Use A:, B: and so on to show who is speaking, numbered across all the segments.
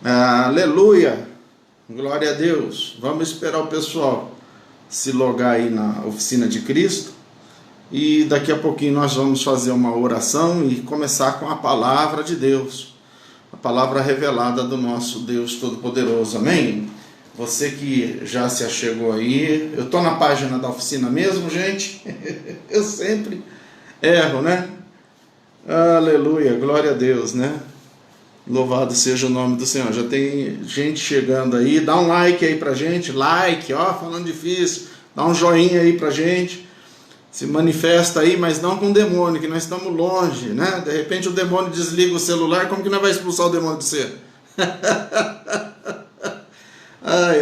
A: Aleluia, glória a Deus. Vamos esperar o pessoal se logar aí na oficina de Cristo e daqui a pouquinho nós vamos fazer uma oração e começar com a palavra de Deus, a palavra revelada do nosso Deus Todo-Poderoso, amém? Você que já se achegou aí, eu estou na página da oficina mesmo, gente. Eu sempre erro, né? Aleluia, glória a Deus, né? Louvado seja o nome do Senhor. Já tem gente chegando aí. Dá um like aí pra gente. Like, ó, falando difícil. Dá um joinha aí pra gente. Se manifesta aí, mas não com o demônio, que nós estamos longe, né? De repente o demônio desliga o celular. Como que nós vamos expulsar o demônio de você?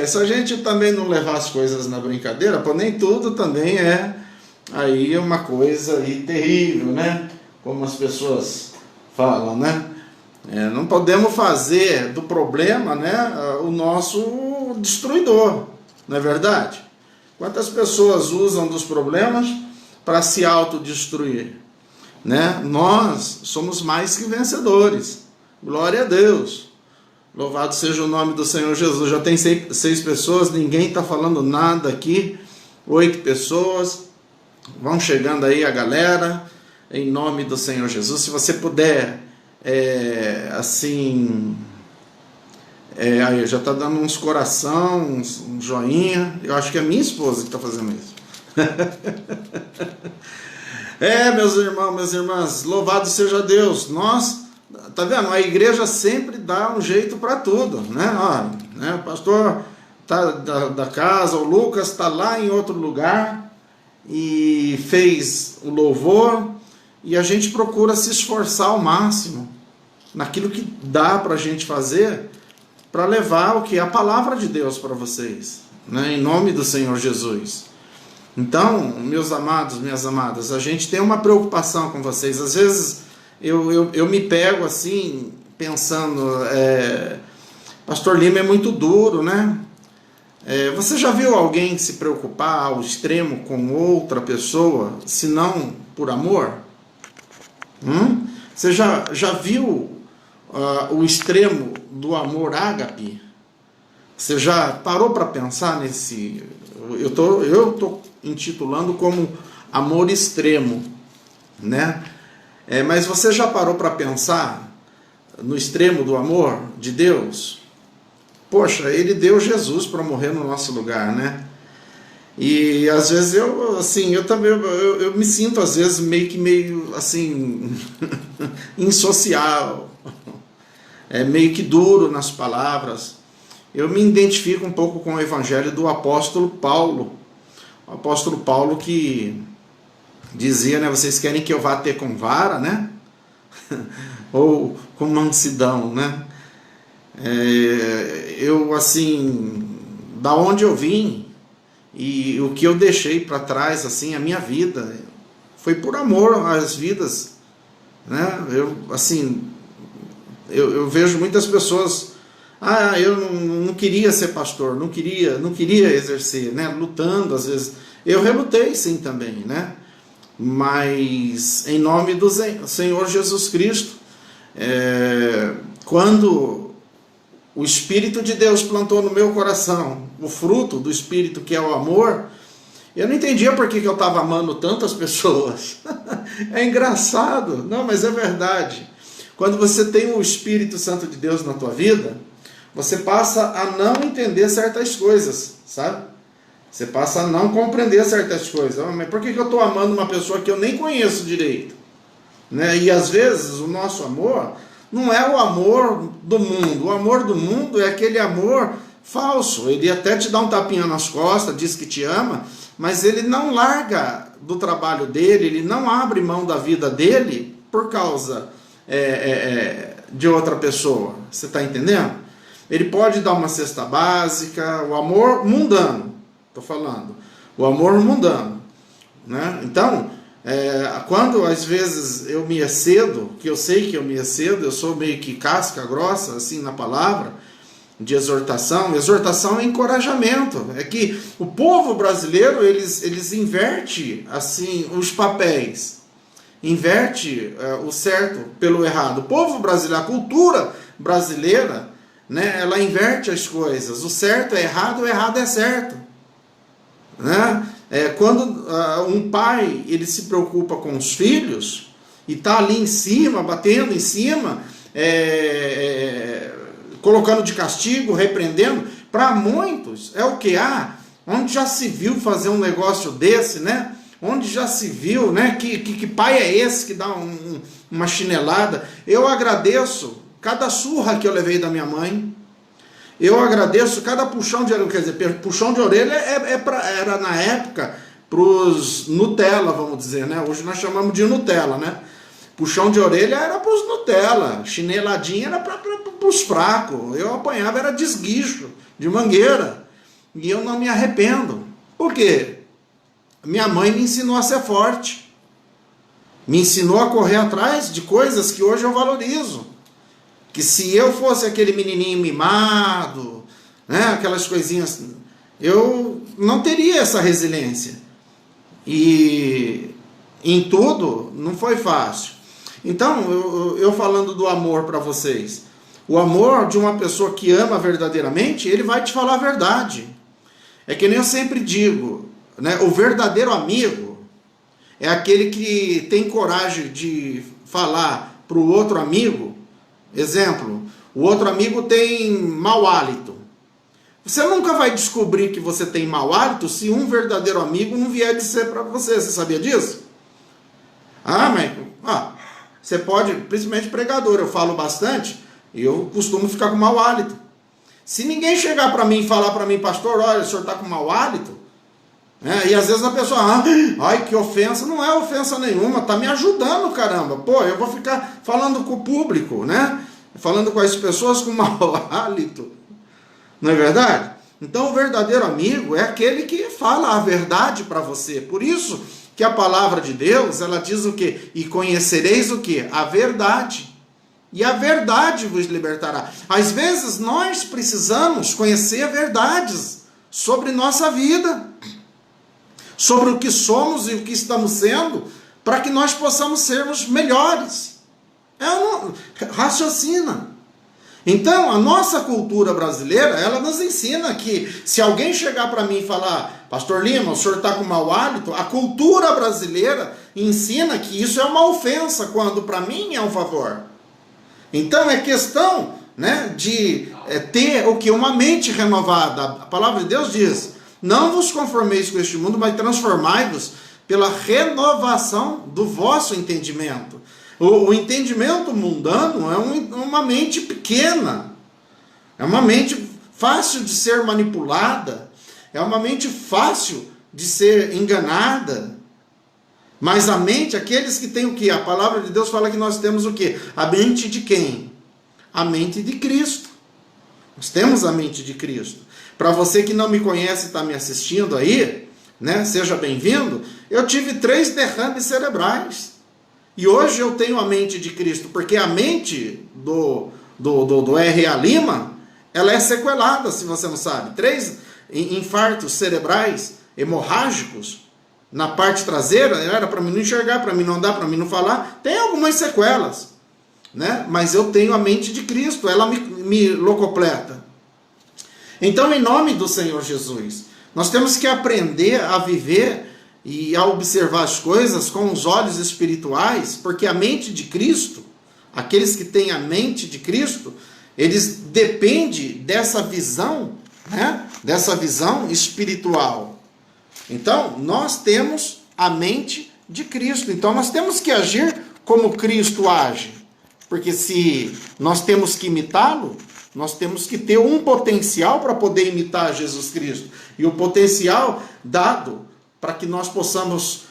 A: Se a gente também não levar as coisas na brincadeira, pô, nem tudo também é aí uma coisa aí terrível, né? Como as pessoas falam, né? Não podemos fazer do problema, né, o nosso destruidor, não é verdade? Quantas pessoas usam dos problemas para se autodestruir, né? Nós somos mais que vencedores, glória a Deus, louvado seja o nome do Senhor Jesus. Já tem 6 pessoas, ninguém está falando nada aqui, 8 pessoas, vão chegando aí a galera, em nome do Senhor Jesus. Se você puder, aí já está dando uns coração, um joinha. Eu acho que é minha esposa que está fazendo isso. Meus irmãos, minhas irmãs, louvado seja Deus. Nós, tá vendo? A igreja sempre dá um jeito para tudo, né? O pastor tá da casa, o Lucas está lá em outro lugar e fez o louvor. E a gente procura se esforçar ao máximo naquilo que dá para a gente fazer para levar o que é a palavra de Deus para vocês, né? Em nome do Senhor Jesus. Então, meus amados, minhas amadas, a gente tem uma preocupação com vocês. Às vezes eu me pego assim, pensando, Pastor Lima é muito duro, né? Você já viu alguém se preocupar ao extremo com outra pessoa, se não por amor? Você já viu o extremo do amor ágape? Você já parou para pensar nesse... Eu tô intitulando como amor extremo, né? Mas você já parou para pensar no extremo do amor de Deus? Poxa, Ele deu Jesus para morrer no nosso lugar, né? E às vezes eu também me sinto às vezes meio assim insocial, meio que duro nas palavras. Eu me identifico um pouco com o evangelho do apóstolo Paulo. O apóstolo Paulo que dizia, né, vocês querem que eu vá ter com vara, né? Ou com mansidão, né? Eu assim, da onde eu vim e o que eu deixei para trás, assim, a minha vida, foi por amor às vidas, né? Eu vejo muitas pessoas, eu não queria ser pastor, não queria exercer, né? Lutando às vezes, eu relutei sim também, né? Mas em nome do Senhor Jesus Cristo, quando o Espírito de Deus plantou no meu coração o fruto do Espírito, que é o amor, eu não entendia por que eu estava amando tantas pessoas. É engraçado, não, mas é verdade. Quando você tem o Espírito Santo de Deus na tua vida, você passa a não entender certas coisas, sabe? Você passa a não compreender certas coisas. Mas por que eu estou amando uma pessoa que eu nem conheço direito? Né? E às vezes o nosso amor não é o amor do mundo. O amor do mundo é aquele amor falso. Ele até te dá um tapinha nas costas, diz que te ama, mas ele não larga do trabalho dele, ele não abre mão da vida dele por causa de outra pessoa. Você está entendendo? Ele pode dar uma cesta básica, o amor mundano, estou falando, o amor mundano, né? Então, quando às vezes eu me excedo, que eu sei que eu me excedo, eu sou meio que casca grossa assim na palavra de exortação é encorajamento. É que o povo brasileiro eles inverte assim os papéis, inverte o certo pelo errado. O povo brasileiro, a cultura brasileira, né, ela inverte as coisas. O certo é errado, o errado é certo. Né? Quando um pai ele se preocupa com os filhos e está ali em cima, batendo em cima, colocando de castigo, repreendendo, para muitos é o que há. Onde já se viu fazer um negócio desse, né? Onde já se viu, né? Que pai é esse que dá uma chinelada? Eu agradeço cada surra que eu levei da minha mãe. Eu agradeço cada puxão de orelha. Quer dizer, puxão de orelha era na época para os Nutella, vamos dizer, né? Hoje nós chamamos de Nutella, né? Puxão de orelha era para os Nutella. Chineladinha era para os fracos. Eu apanhava, era desguicho de mangueira. E eu não me arrependo. Por quê? Minha mãe me ensinou a ser forte. Me ensinou a correr atrás de coisas que hoje eu valorizo. Que se eu fosse aquele menininho mimado, né, aquelas coisinhas, eu não teria essa resiliência. E em tudo não foi fácil. Então, eu falando do amor para vocês. O amor de uma pessoa que ama verdadeiramente, ele vai te falar a verdade. É que nem eu sempre digo, né? O verdadeiro amigo é aquele que tem coragem de falar para o outro amigo. Exemplo, o outro amigo tem mau hálito. Você nunca vai descobrir que você tem mau hálito se um verdadeiro amigo não vier dizer para você. Você sabia disso? Mas você pode, principalmente pregador, eu falo bastante, eu costumo ficar com mau hálito. Se ninguém chegar para mim e falar para mim, pastor, olha, o senhor está com mau hálito, e às vezes a pessoa, ai, que ofensa. Não é ofensa nenhuma, está me ajudando, caramba. Pô, eu vou ficar falando com o público, né? Falando com as pessoas com mau hálito. Não é verdade? Então o verdadeiro amigo é aquele que fala a verdade para você. Por isso que a palavra de Deus, ela diz o quê? E conhecereis o quê? A verdade. E a verdade vos libertará. Às vezes nós precisamos conhecer verdades sobre nossa vida, sobre o que somos e o que estamos sendo, para que nós possamos sermos melhores. Raciocina. Então, a nossa cultura brasileira, ela nos ensina que se alguém chegar para mim e falar, pastor Lima, o senhor está com mau hálito, a cultura brasileira ensina que isso é uma ofensa, quando para mim é um favor. Então, é questão, né, de ter o que? Uma mente renovada. A palavra de Deus diz, não vos conformeis com este mundo, mas transformai-vos pela renovação do vosso entendimento. O entendimento mundano é uma mente pequena, é uma mente fácil de ser manipulada, é uma mente fácil de ser enganada. Mas a mente, aqueles que têm o quê? A palavra de Deus fala que nós temos o quê? A mente de quem? A mente de Cristo. Nós temos a mente de Cristo. Para você que não me conhece e está me assistindo aí, né, seja bem-vindo. Eu tive 3 derrames cerebrais. E hoje eu tenho a mente de Cristo, porque a mente do R.A. Lima, ela é sequelada, se você não sabe. 3 infartos cerebrais hemorrágicos na parte traseira, era para mim não enxergar, para mim não andar, para mim não falar. Tem algumas sequelas, né? Mas eu tenho a mente de Cristo, ela me locopleta. Então, em nome do Senhor Jesus, nós temos que aprender a viver e a observar as coisas com os olhos espirituais, porque a mente de Cristo, aqueles que têm a mente de Cristo, eles dependem dessa visão, né? Dessa visão espiritual. Então, nós temos a mente de Cristo. Então, nós temos que agir como Cristo age. Porque se nós temos que imitá-lo, nós temos que ter um potencial para poder imitar Jesus Cristo. E o potencial dado para que nós possamos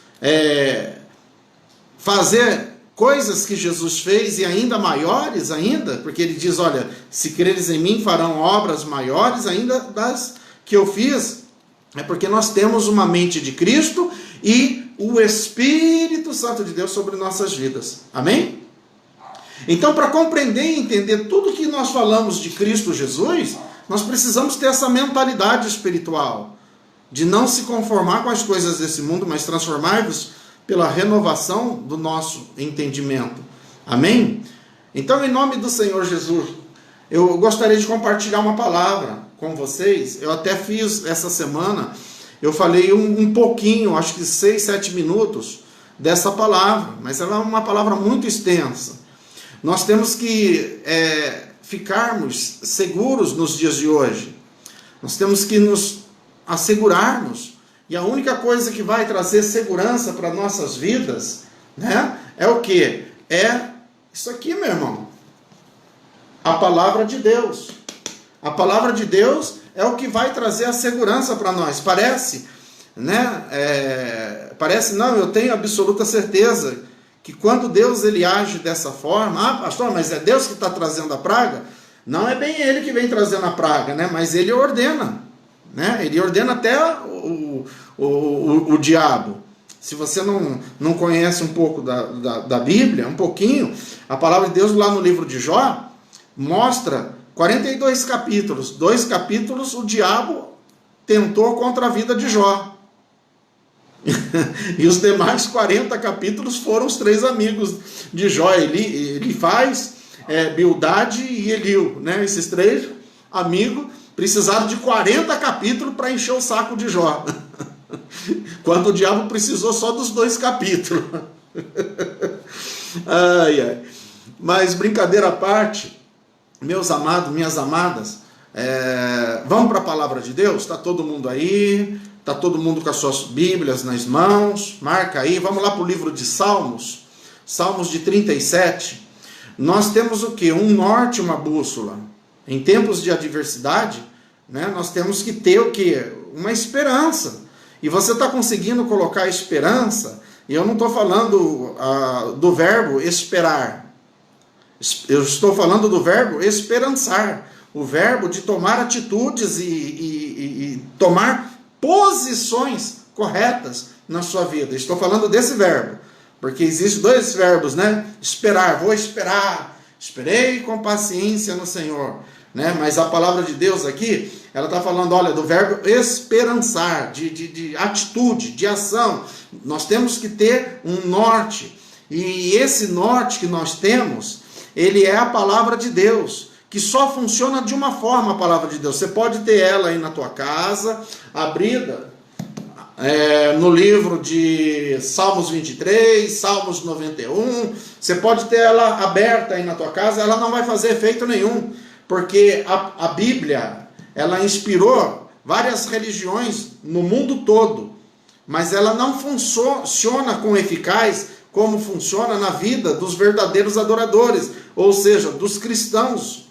A: fazer coisas que Jesus fez e ainda maiores ainda. Porque ele diz, olha, se creres em mim farão obras maiores ainda das que eu fiz. É porque nós temos uma mente de Cristo e o Espírito Santo de Deus sobre nossas vidas. Amém? Então, para compreender e entender tudo que nós falamos de Cristo Jesus, nós precisamos ter essa mentalidade espiritual, de não se conformar com as coisas desse mundo, mas transformar-vos pela renovação do nosso entendimento. Amém? Então, em nome do Senhor Jesus, Eu gostaria de compartilhar uma palavra com vocês. Eu até fiz essa semana, eu falei um pouquinho, acho que 6, 7 minutos dessa palavra, mas ela é uma palavra muito extensa. Nós temos que ficarmos seguros nos dias de hoje. Nós temos que nos assegurarmos. E a única coisa que vai trazer segurança para nossas vidas, né, é o quê? É isso aqui, meu irmão. A palavra de Deus. A palavra de Deus é o que vai trazer a segurança para nós. Parece, né? Parece, não, eu tenho absoluta certeza que quando Deus ele age dessa forma, pastor, mas é Deus que está trazendo a praga? Não é bem Ele que vem trazendo a praga, né? Mas Ele ordena, né? Ele ordena até o diabo. Se você não conhece um pouco da Bíblia, um pouquinho, a palavra de Deus lá no livro de Jó mostra 42 capítulos. 2 capítulos o diabo tentou contra a vida de Jó. E os demais 40 capítulos foram os 3 amigos de Jó, Elifaz, Bildade e Eliú, né? Esses 3 amigos precisaram de 40 capítulos para encher o saco de Jó, quando o diabo precisou só dos 2 capítulos. Mas brincadeira à parte, meus amados, minhas amadas, vamos para a palavra de Deus? Está todo mundo aí? Está todo mundo com as suas Bíblias nas mãos? Marca aí, vamos lá para o livro de Salmos, Salmos de 37. Nós temos o quê? Um norte, uma bússola. Em tempos de adversidade, né, nós temos que ter o quê? Uma esperança. E você está conseguindo colocar esperança, e eu não estou falando do verbo esperar. Eu estou falando do verbo esperançar. O verbo de tomar atitudes e tomar posições corretas na sua vida. Estou falando desse verbo, porque existem 2 verbos, né? Esperar, vou esperar, esperei com paciência no Senhor, né? Mas a palavra de Deus aqui, ela está falando, olha, do verbo esperançar, de atitude, de ação. Nós temos que ter um norte, e esse norte que nós temos, ele é a palavra de Deus, que só funciona de uma forma a palavra de Deus. Você pode ter ela aí na tua casa, abrida, no livro de Salmos 23, Salmos 91, você pode ter ela aberta aí na tua casa, ela não vai fazer efeito nenhum, porque a Bíblia, ela inspirou várias religiões no mundo todo, mas ela não funciona com eficaz como funciona na vida dos verdadeiros adoradores, ou seja, dos cristãos.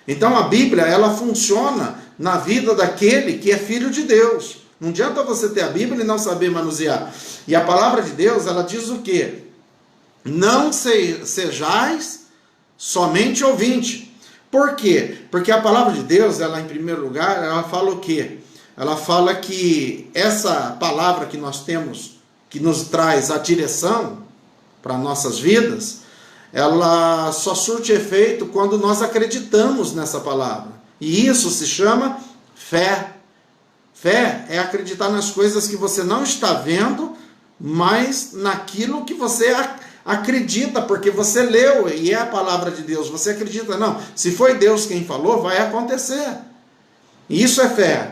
A: Então a Bíblia, ela funciona na vida daquele que é filho de Deus. Não adianta você ter a Bíblia e não saber manusear. E a palavra de Deus, ela diz o quê? Não sejais somente ouvinte. Por quê? Porque a palavra de Deus, ela em primeiro lugar, ela fala o quê? Ela fala que essa palavra que nós temos, que nos traz a direção para nossas vidas, ela só surte efeito quando nós acreditamos nessa palavra. E isso se chama fé. Fé é acreditar nas coisas que você não está vendo, mas naquilo que você acredita, porque você leu e é a palavra de Deus. Você acredita, não, se foi Deus quem falou, vai acontecer. Isso é fé.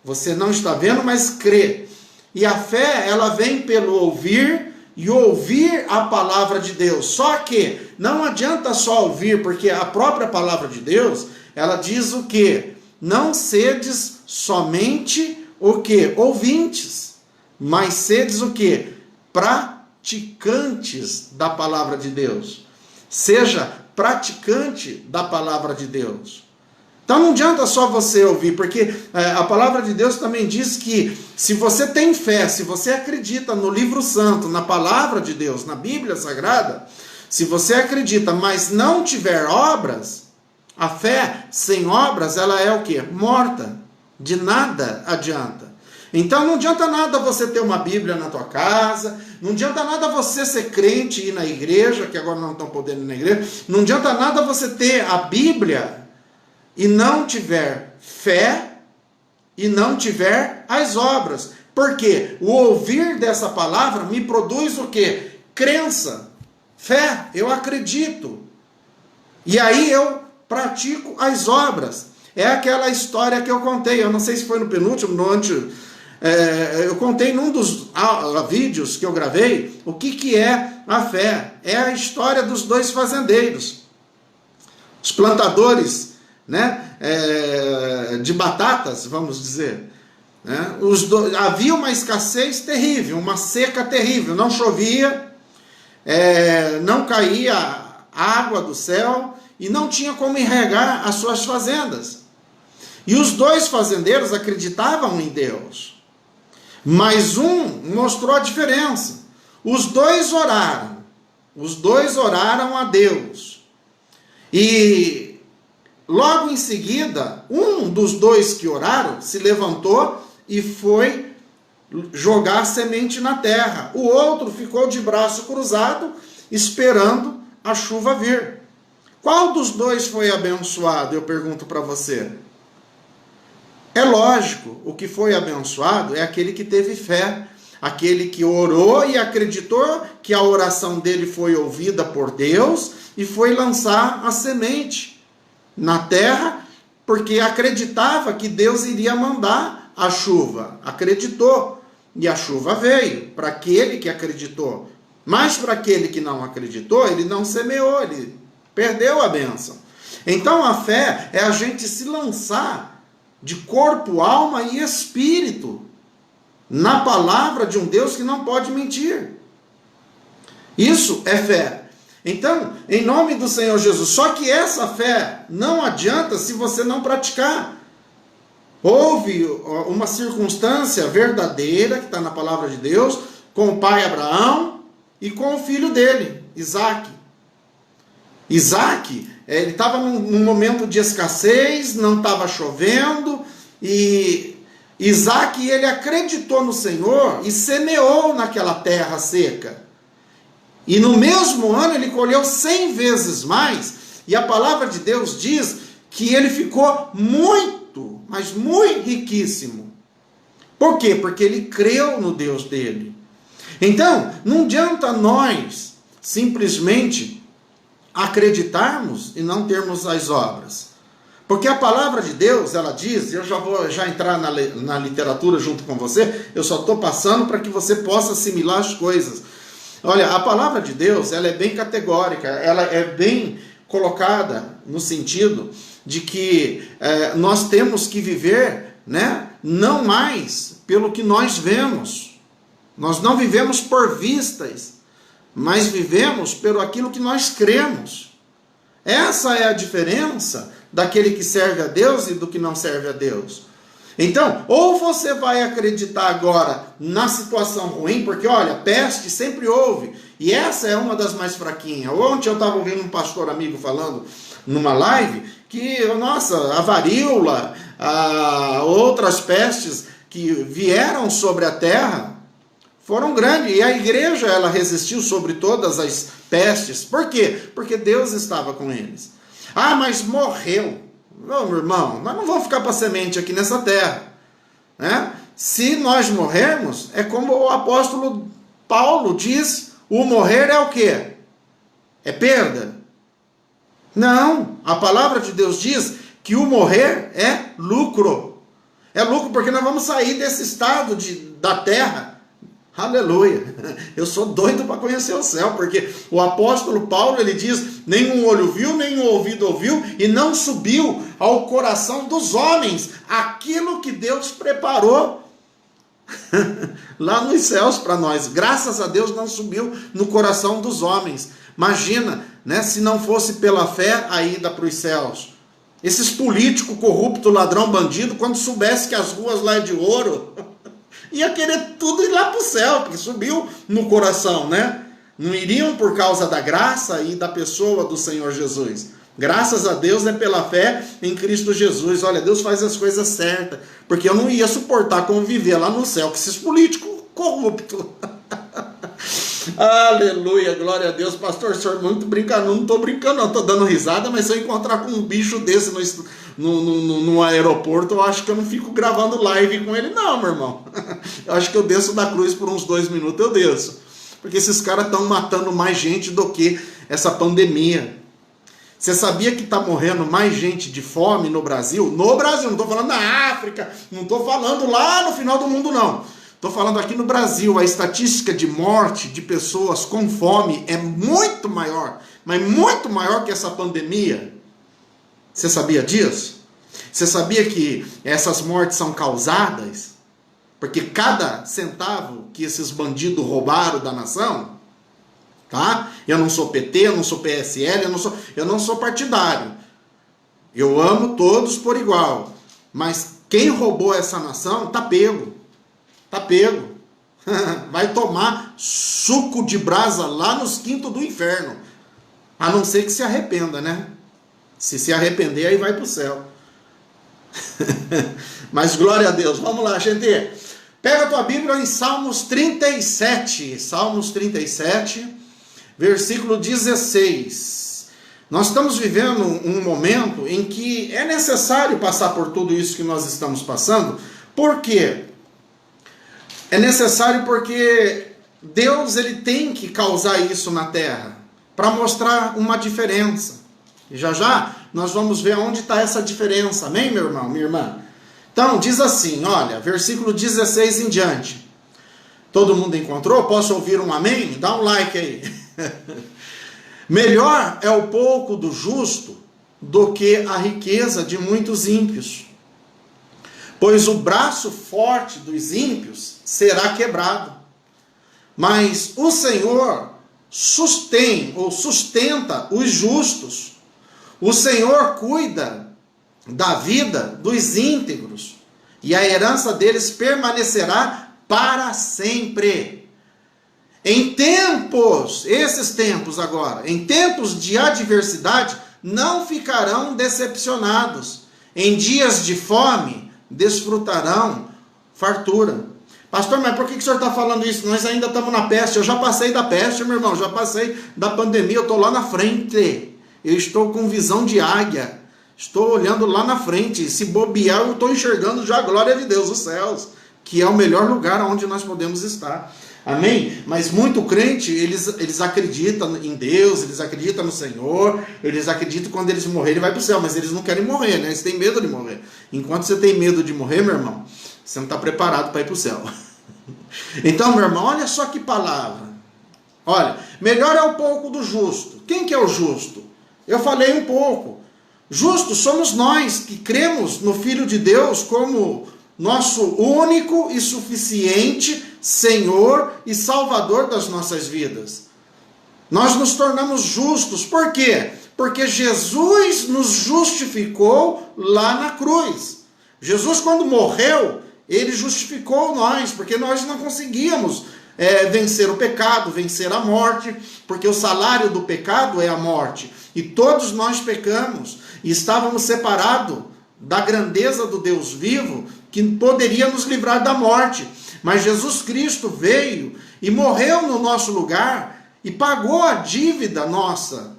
A: Você não está vendo, mas crê. E a fé, ela vem pelo ouvir e ouvir a palavra de Deus. Só que não adianta só ouvir, porque a própria palavra de Deus, ela diz o quê? Não sedes somente o quê? Ouvintes, mas sedes o quê? Praticantes da palavra de Deus. Seja praticante da palavra de Deus. Então não adianta só você ouvir, porque a palavra de Deus também diz que se você tem fé, se você acredita no livro santo, na palavra de Deus, na Bíblia Sagrada, se você acredita, mas não tiver obras, a fé sem obras, ela é o quê? Morta. De nada adianta. Então não adianta nada você ter uma Bíblia na tua casa, não adianta nada você ser crente e ir na igreja, que agora não estão podendo ir na igreja, não adianta nada você ter a Bíblia e não tiver fé e não tiver as obras. Porque o ouvir dessa palavra me produz o quê? Crença, fé, eu acredito. E aí eu pratico as obras. É aquela história que eu contei, eu não sei se foi no penúltimo, eu contei num dos vídeos que eu gravei, o que é a fé. É a história dos dois fazendeiros. Os plantadores, né, de batatas, vamos dizer. Né, havia uma escassez terrível, uma seca terrível, não chovia, não caía água do céu e não tinha como irrigar as suas fazendas. E os dois fazendeiros acreditavam em Deus, mas um mostrou a diferença. Os dois oraram a Deus. E logo em seguida, um dos dois que oraram se levantou e foi jogar semente na terra. O outro ficou de braço cruzado, esperando a chuva vir. Qual dos dois foi abençoado? Eu pergunto para você. É lógico, o que foi abençoado é aquele que teve fé, aquele que orou e acreditou que a oração dele foi ouvida por Deus e foi lançar a semente na terra, porque acreditava que Deus iria mandar a chuva. Acreditou, e a chuva veio para aquele que acreditou. Mas para aquele que não acreditou, ele não semeou, ele perdeu a bênção. Então a fé é a gente se lançar de corpo, alma e espírito na palavra de um Deus que não pode mentir. Isso é fé. Então, em nome do Senhor Jesus, só que essa fé não adianta se você não praticar. Houve uma circunstância verdadeira, que está na palavra de Deus, com o pai Abraão e com o filho dele, Isaque. Isaque, ele estava num momento de escassez, não estava chovendo, e Isaque, ele acreditou no Senhor e semeou naquela terra seca. E no mesmo ano ele colheu 100 vezes mais, e a palavra de Deus diz que ele ficou muito, mas muito riquíssimo. Por quê? Porque ele creu no Deus dele. Então, não adianta nós simplesmente acreditarmos e não termos as obras. Porque a palavra de Deus, ela diz, eu já vou entrar na literatura junto com você, eu só estou passando para que você possa assimilar as coisas. Olha, a palavra de Deus, ela é bem categórica, ela é bem colocada no sentido de que nós temos que viver, né, não mais pelo que nós vemos. Nós não vivemos por vistas, mas vivemos pelo aquilo que nós cremos. Essa é a diferença daquele que serve a Deus e do que não serve a Deus. Então, ou você vai acreditar agora na situação ruim, porque olha, peste sempre houve, e essa é uma das mais fraquinhas. Ontem eu estava ouvindo um pastor amigo falando numa live que, nossa, a varíola, outras pestes que vieram sobre a terra foram grandes, e a igreja ela resistiu sobre todas as pestes. Por quê? Porque Deus estava com eles. Ah, mas morreu. Não, meu irmão, nós não vamos ficar para semente aqui nessa terra, né? Se nós morrermos, é como o apóstolo Paulo diz, o morrer é o quê? É perda? Não, a palavra de Deus diz que o morrer é lucro. É lucro porque nós vamos sair desse estado da terra. Aleluia, eu sou doido para conhecer o céu, porque o apóstolo Paulo, ele diz, nenhum olho viu, nenhum ouvido ouviu, e não subiu ao coração dos homens, aquilo que Deus preparou lá nos céus para nós. Graças a Deus não subiu no coração dos homens. Imagina, né, se não fosse pela fé a ida para os céus. Esses políticos corruptos, ladrão, bandido, quando soubesse que as ruas lá é de ouro, ia querer tudo ir lá para o céu, porque subiu no coração, né? Não iriam por causa da graça e da pessoa do Senhor Jesus. Graças a Deus é pela fé em Cristo Jesus. Olha, Deus faz as coisas certas, porque eu não ia suportar conviver lá no céu com esses políticos corruptos. Aleluia, glória a Deus. Pastor, o senhor muito brinca, não estou brincando não, estou dando risada, mas se eu encontrar com um bicho desse no aeroporto, eu acho que eu não fico gravando live com ele não, meu irmão. Eu acho que eu desço da cruz por uns 2 minutos, eu desço. Porque esses caras estão matando mais gente do que essa pandemia. Você sabia que está morrendo mais gente de fome no Brasil? No Brasil, não estou falando na África, não estou falando lá no final do mundo, não. Estou falando aqui no Brasil. A estatística de morte de pessoas com fome é muito maior, mas muito maior que essa pandemia. Você sabia disso? Você sabia que essas mortes são causadas porque cada centavo que esses bandidos roubaram da nação, tá? Eu não sou PT, eu não sou PSL, eu não sou partidário. Eu amo todos por igual. Mas quem roubou essa nação tá pego. Tá pego. Vai tomar suco de brasa lá nos quintos do inferno. A não ser que se arrependa, né? Se arrepender, aí vai pro céu. Mas glória a Deus. Vamos lá, gente. Pega a tua Bíblia em Salmos 37. Salmos 37, versículo 16. Nós estamos vivendo um momento em que é necessário passar por tudo isso que nós estamos passando. Por quê? É necessário porque Deus ele tem que causar isso na terra para mostrar uma diferença. E já nós vamos ver onde está essa diferença. Amém, meu irmão, minha irmã? Então, diz assim, olha, versículo 16 em diante. Todo mundo encontrou? Posso ouvir um amém? Dá um like aí. Melhor é o pouco do justo do que a riqueza de muitos ímpios. Pois o braço forte dos ímpios será quebrado. Mas o Senhor sustenta os justos. O Senhor cuida da vida dos íntegros, e a herança deles permanecerá para sempre. Em tempos, esses tempos agora, em tempos de adversidade, não ficarão decepcionados. Em dias de fome, desfrutarão fartura. Pastor, mas por que o senhor está falando isso? Nós ainda estamos na peste. Eu já passei da peste, meu irmão, já passei da pandemia, eu estou lá na frente. Eu estou com visão de águia. Estou olhando lá na frente. Se bobear, eu estou enxergando já a glória de Deus, os céus, que é o melhor lugar onde nós podemos estar. Amém? Mas muito crente, eles acreditam em Deus, eles acreditam no Senhor, eles acreditam que quando eles morrerem, ele vai para o céu, mas eles não querem morrer, né? Eles têm medo de morrer. Enquanto você tem medo de morrer, meu irmão, você não está preparado para ir para o céu. Então, meu irmão, olha só que palavra. Olha, melhor é o pouco do justo. Quem que é o justo? Eu falei um pouco. Justos somos nós que cremos no Filho de Deus como nosso único e suficiente Senhor e Salvador das nossas vidas. Nós nos tornamos justos. Por quê? Porque Jesus nos justificou lá na cruz. Jesus, quando morreu, ele justificou nós, porque nós não conseguíamos vencer o pecado, vencer a morte, porque o salário do pecado é a morte. E todos nós pecamos e estávamos separados da grandeza do Deus vivo, que poderia nos livrar da morte. Mas Jesus Cristo veio e morreu no nosso lugar e pagou a dívida nossa,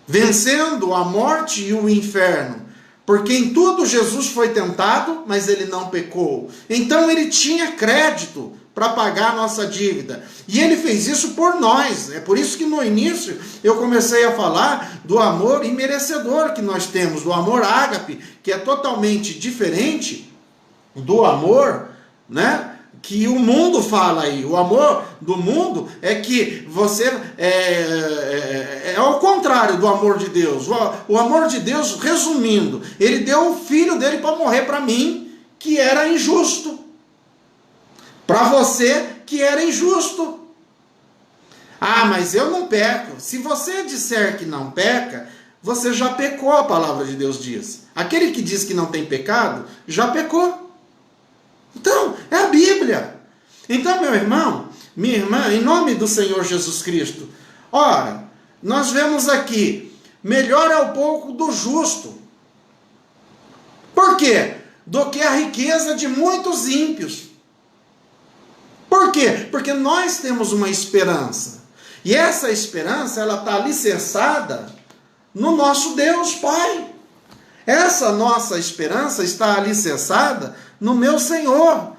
A: vencendo a morte e o inferno. Porque em tudo Jesus foi tentado, mas ele não pecou. Então ele tinha crédito para pagar a nossa dívida. E ele fez isso por nós. É por isso que no início eu comecei a falar do amor imerecedor que nós temos, do amor ágape, que é totalmente diferente do amor, né, que o mundo fala aí. O amor do mundo é que você é ao contrário do amor de Deus. O amor de Deus, resumindo, ele deu o filho dele para morrer para mim, que era injusto. Para você, que era injusto. Ah, mas eu não peco. Se você disser que não peca, você já pecou, a palavra de Deus diz. Aquele que diz que não tem pecado, já pecou. Então, é a Bíblia. Então, meu irmão, minha irmã, em nome do Senhor Jesus Cristo, ora, nós vemos aqui, melhor é o pouco do justo. Por quê? Do que a riqueza de muitos ímpios. Por quê? Porque nós temos uma esperança. E essa esperança, ela está alicerçada no nosso Deus Pai. Essa nossa esperança está alicerçada no meu Senhor,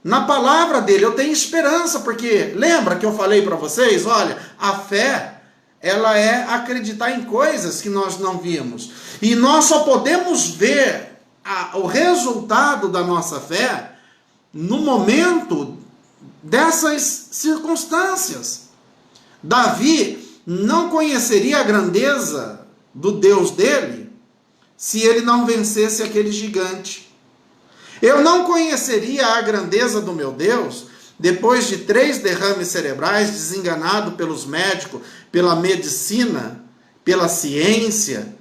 A: na palavra dele. Eu tenho esperança, porque lembra que eu falei para vocês, olha, a fé ela é acreditar em coisas que nós não vimos. E nós só podemos ver o resultado da nossa fé no momento dessas circunstâncias. Davi não conheceria a grandeza do Deus dele se ele não vencesse aquele gigante. Eu não conheceria a grandeza do meu Deus depois de 3 derrames cerebrais, desenganado pelos médicos, pela medicina, pela ciência.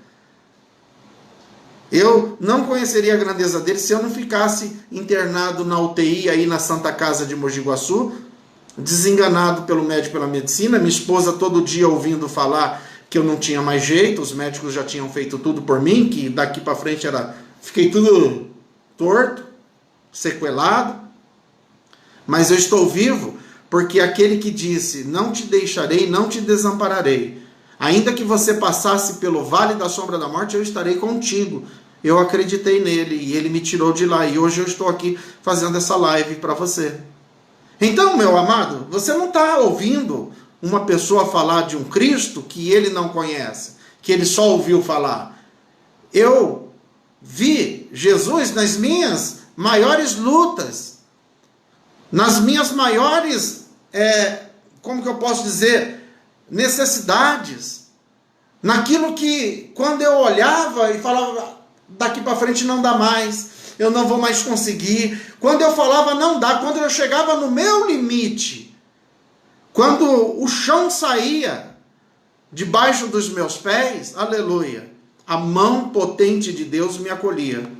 A: Eu não conheceria a grandeza dele se eu não ficasse internado na UTI aí na Santa Casa de Mogi Guaçu, desenganado pelo médico, pela medicina, minha esposa todo dia ouvindo falar que eu não tinha mais jeito, os médicos já tinham feito tudo por mim, que daqui para frente fiquei tudo torto, sequelado, mas eu estou vivo, porque aquele que disse, não te deixarei, não te desampararei, ainda que você passasse pelo vale da sombra da morte, eu estarei contigo. Eu acreditei nele, e ele me tirou de lá, e hoje eu estou aqui fazendo essa live para você. Então, meu amado, você não está ouvindo uma pessoa falar de um Cristo que ele não conhece, que ele só ouviu falar. Eu vi Jesus nas minhas maiores lutas, nas minhas maiores, como que eu posso dizer, necessidades, naquilo que, quando eu olhava e falava, daqui para frente não dá mais, eu não vou mais conseguir. Quando eu falava não dá, quando eu chegava no meu limite, quando o chão saía debaixo dos meus pés, aleluia, a mão potente de Deus me acolhia.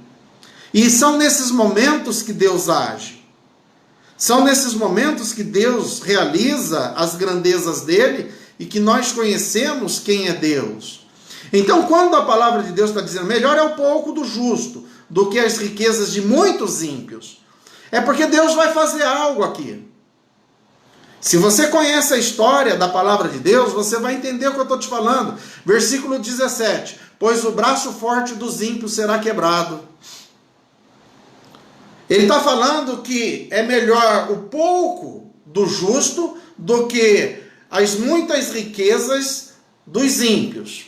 A: E são nesses momentos que Deus age. São nesses momentos que Deus realiza as grandezas dele e que nós conhecemos quem é Deus. Então, quando a palavra de Deus está dizendo, melhor é o pouco do justo do que as riquezas de muitos ímpios, é porque Deus vai fazer algo aqui. Se você conhece a história da palavra de Deus, você vai entender o que eu estou te falando. Versículo 17, pois o braço forte dos ímpios será quebrado. Ele está falando que é melhor o pouco do justo do que as muitas riquezas dos ímpios.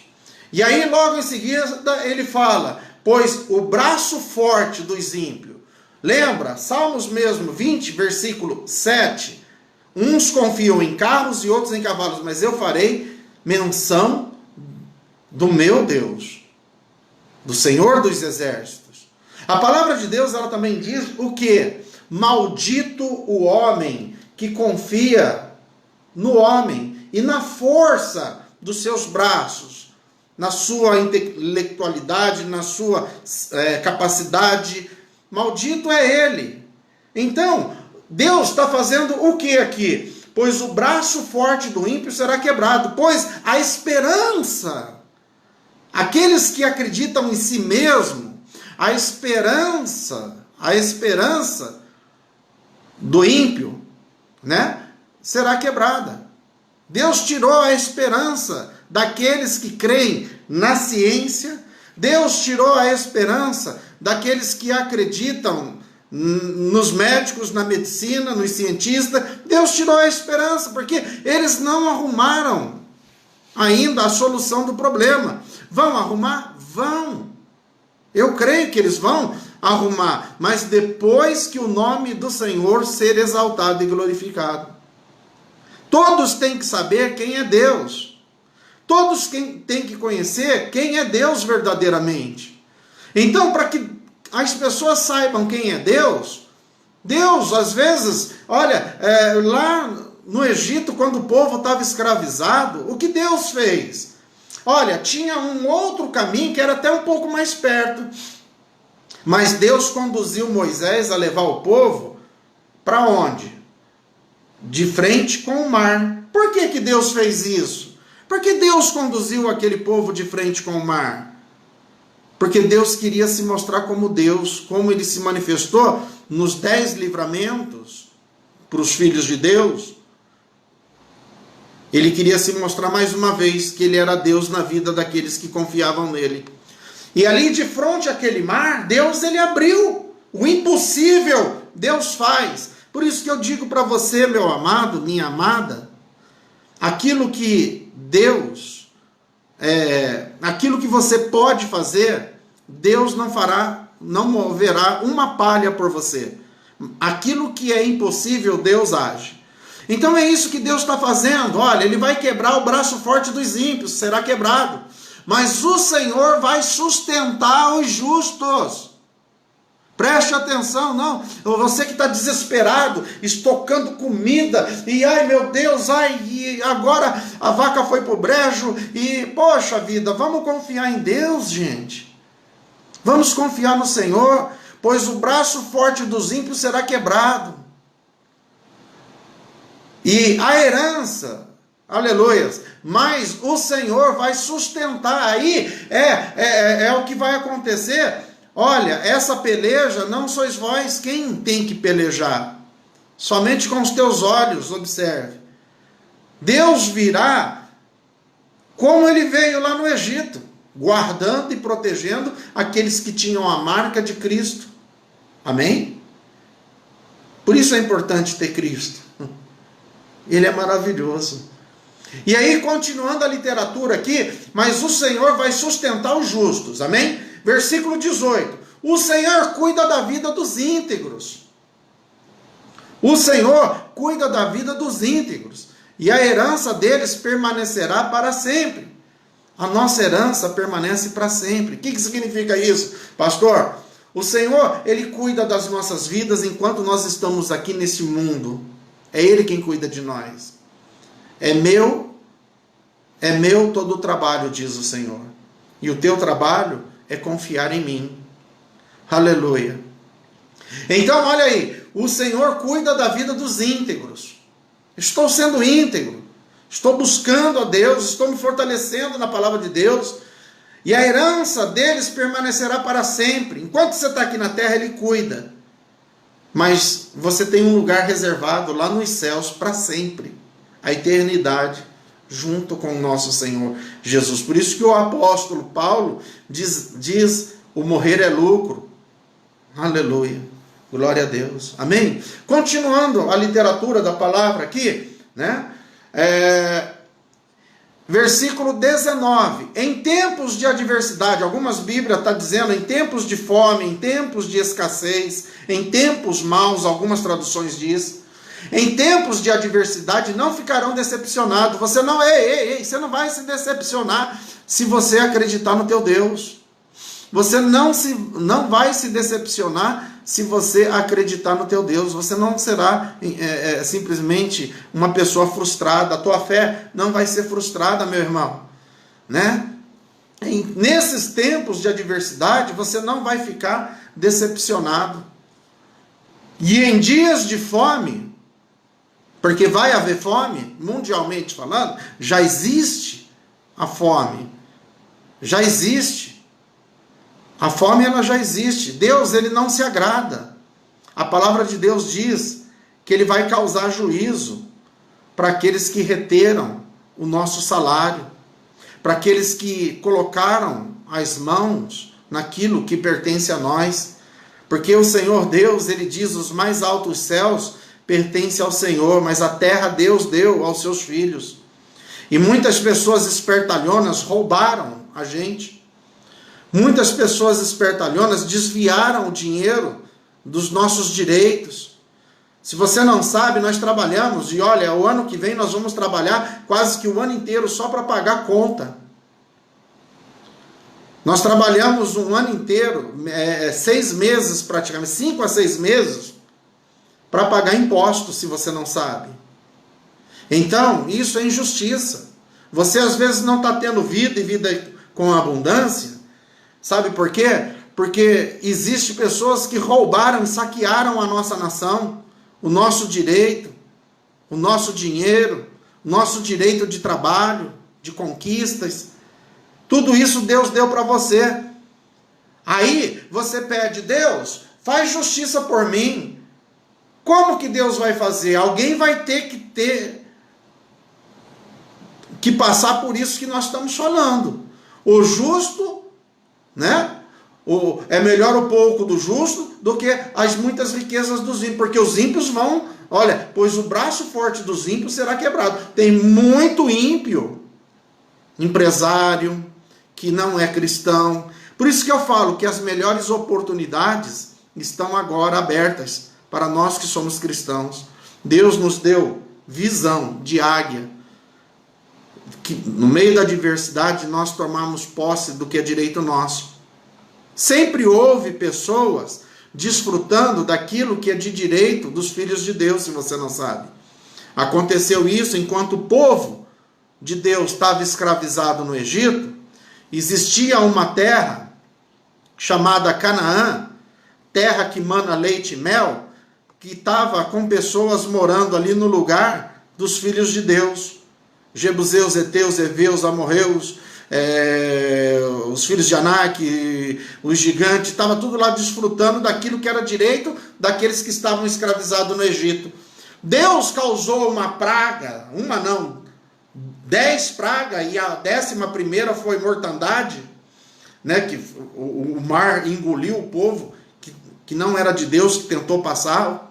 A: E aí logo em seguida ele fala, pois o braço forte dos ímpios. Lembra, Salmos mesmo, 20, versículo 7. Uns confiam em carros e outros em cavalos, mas eu farei menção do meu Deus, do Senhor dos exércitos. A palavra de Deus, ela também diz o quê? Maldito o homem que confia no homem e na força dos seus braços, na sua intelectualidade, na sua capacidade. Maldito é ele. Então, Deus está fazendo o que aqui? Pois o braço forte do ímpio será quebrado, pois a esperança, aqueles que acreditam em si mesmo, a esperança do ímpio, será quebrada. Deus tirou a esperança daqueles que creem na ciência, Deus tirou a esperança daqueles que acreditam nos médicos, na medicina, nos cientistas. Deus tirou a esperança, porque eles não arrumaram ainda a solução do problema. Vão arrumar? Vão. Eu creio que eles vão arrumar, mas depois que o nome do Senhor ser exaltado e glorificado. Todos têm que saber quem é Deus. Todos têm que conhecer quem é Deus verdadeiramente. Então, para que as pessoas saibam quem é Deus, Deus, às vezes, olha, lá no Egito, quando o povo estava escravizado, o que Deus fez? Olha, tinha um outro caminho que era até um pouco mais perto, mas Deus conduziu Moisés a levar o povo para onde? De frente com o mar. Por que que Deus fez isso? Porque Deus conduziu aquele povo de frente com o mar. Porque Deus queria se mostrar como Deus, como ele se manifestou nos 10 livramentos para os filhos de Deus. Ele queria se mostrar mais uma vez que ele era Deus na vida daqueles que confiavam nele. E ali de frente àquele mar, Deus ele abriu. O impossível Deus faz. Por isso que eu digo para você, meu amado, minha amada, aquilo que Deus, aquilo que você pode fazer, Deus não fará, não moverá uma palha por você. Aquilo que é impossível, Deus age. Então é isso que Deus está fazendo. Olha, Ele vai quebrar o braço forte dos ímpios, será quebrado. Mas o Senhor vai sustentar os justos. Preste atenção, não. Você que está desesperado, estocando comida, e ai meu Deus, e agora a vaca foi para o brejo, e poxa vida, vamos confiar em Deus, gente. Vamos confiar no Senhor, pois o braço forte dos ímpios será quebrado. E a herança, aleluias, mas o Senhor vai sustentar. Aí é o que vai acontecer. Olha, essa peleja não sois vós quem tem que pelejar. Somente com os teus olhos, observe. Deus virá como Ele veio lá no Egito, guardando e protegendo aqueles que tinham a marca de Cristo. Amém? Por isso é importante ter Cristo. Ele é maravilhoso. E aí, continuando a literatura aqui, mas o Senhor vai sustentar os justos. Amém? Versículo 18. O Senhor cuida da vida dos íntegros. O Senhor cuida da vida dos íntegros. E a herança deles permanecerá para sempre. A nossa herança permanece para sempre. O que significa isso, pastor? O Senhor, Ele cuida das nossas vidas enquanto nós estamos aqui nesse mundo. É Ele quem cuida de nós. É meu todo o trabalho, diz o Senhor. E o teu trabalho é confiar em mim. Aleluia. Então, olha aí. O Senhor cuida da vida dos íntegros. Estou sendo íntegro. Estou buscando a Deus. Estou me fortalecendo na palavra de Deus. E a herança deles permanecerá para sempre. Enquanto você está aqui na terra, Ele cuida. Mas você tem um lugar reservado lá nos céus para sempre. A eternidade, junto com o nosso Senhor Jesus. Por isso que o apóstolo Paulo diz o morrer é lucro. Aleluia. Glória a Deus. Amém? Continuando a literatura da palavra aqui, né? Versículo 19. Em tempos de adversidade, algumas Bíblias estão dizendo em tempos de fome, em tempos de escassez, em tempos maus, algumas traduções diz. Em tempos de adversidade não ficarão decepcionados. Você não, você não vai se decepcionar se você acreditar no teu Deus. Você não vai se decepcionar se você acreditar no teu Deus. Você não será simplesmente uma pessoa frustrada. A tua fé não vai ser frustrada, meu irmão. Né? Nesses tempos de adversidade, você não vai ficar decepcionado. E em dias de fome, porque vai haver fome, mundialmente falando, já existe a fome. Já existe. A fome, ela já existe. Deus, Ele não se agrada. A palavra de Deus diz que Ele vai causar juízo para aqueles que reteram o nosso salário, para aqueles que colocaram as mãos naquilo que pertence a nós. Porque o Senhor Deus, Ele diz, os mais altos céus pertencem ao Senhor, mas a terra Deus deu aos seus filhos. E muitas pessoas espertalhonas roubaram a gente. Muitas pessoas espertalhonas desviaram o dinheiro dos nossos direitos. Se você não sabe, nós trabalhamos, e olha, o ano que vem nós vamos trabalhar quase que o ano inteiro só para pagar a conta. Nós trabalhamos um ano inteiro, 6 meses praticamente, 5 a 6 meses, para pagar impostos, se você não sabe. Então, isso é injustiça. Você às vezes não está tendo vida e vida com abundância. Sabe por quê? Porque existem pessoas que roubaram e saquearam a nossa nação, o nosso direito, o nosso dinheiro, o nosso direito de trabalho, de conquistas. Tudo isso Deus deu para você. Aí você pede, Deus, faz justiça por mim. Como que Deus vai fazer? Alguém vai ter que passar por isso que nós estamos falando. O justo, né? É melhor o pouco do justo do que as muitas riquezas dos ímpios, porque os ímpios vão, olha, pois o braço forte dos ímpios será quebrado. Tem muito ímpio empresário, que não é cristão. Por isso que eu falo que as melhores oportunidades estão agora abertas para nós que somos cristãos. Deus nos deu visão de águia, que no meio da adversidade nós tomamos posse do que é direito nosso. Sempre houve pessoas desfrutando daquilo que é de direito dos filhos de Deus, se você não sabe. Aconteceu isso enquanto o povo de Deus estava escravizado no Egito. Existia uma terra chamada Canaã, terra que mana leite e mel, que estava com pessoas morando ali no lugar dos filhos de Deus. Jebuseus, Heteus, Heveus, Amorreus, os filhos de Anak, os gigantes, estava tudo lá desfrutando daquilo que era direito daqueles que estavam escravizados no Egito. Deus causou uma praga, 10 pragas, e a 11ª foi mortandade, né, que o mar engoliu o povo, que não era de Deus, que tentou passar,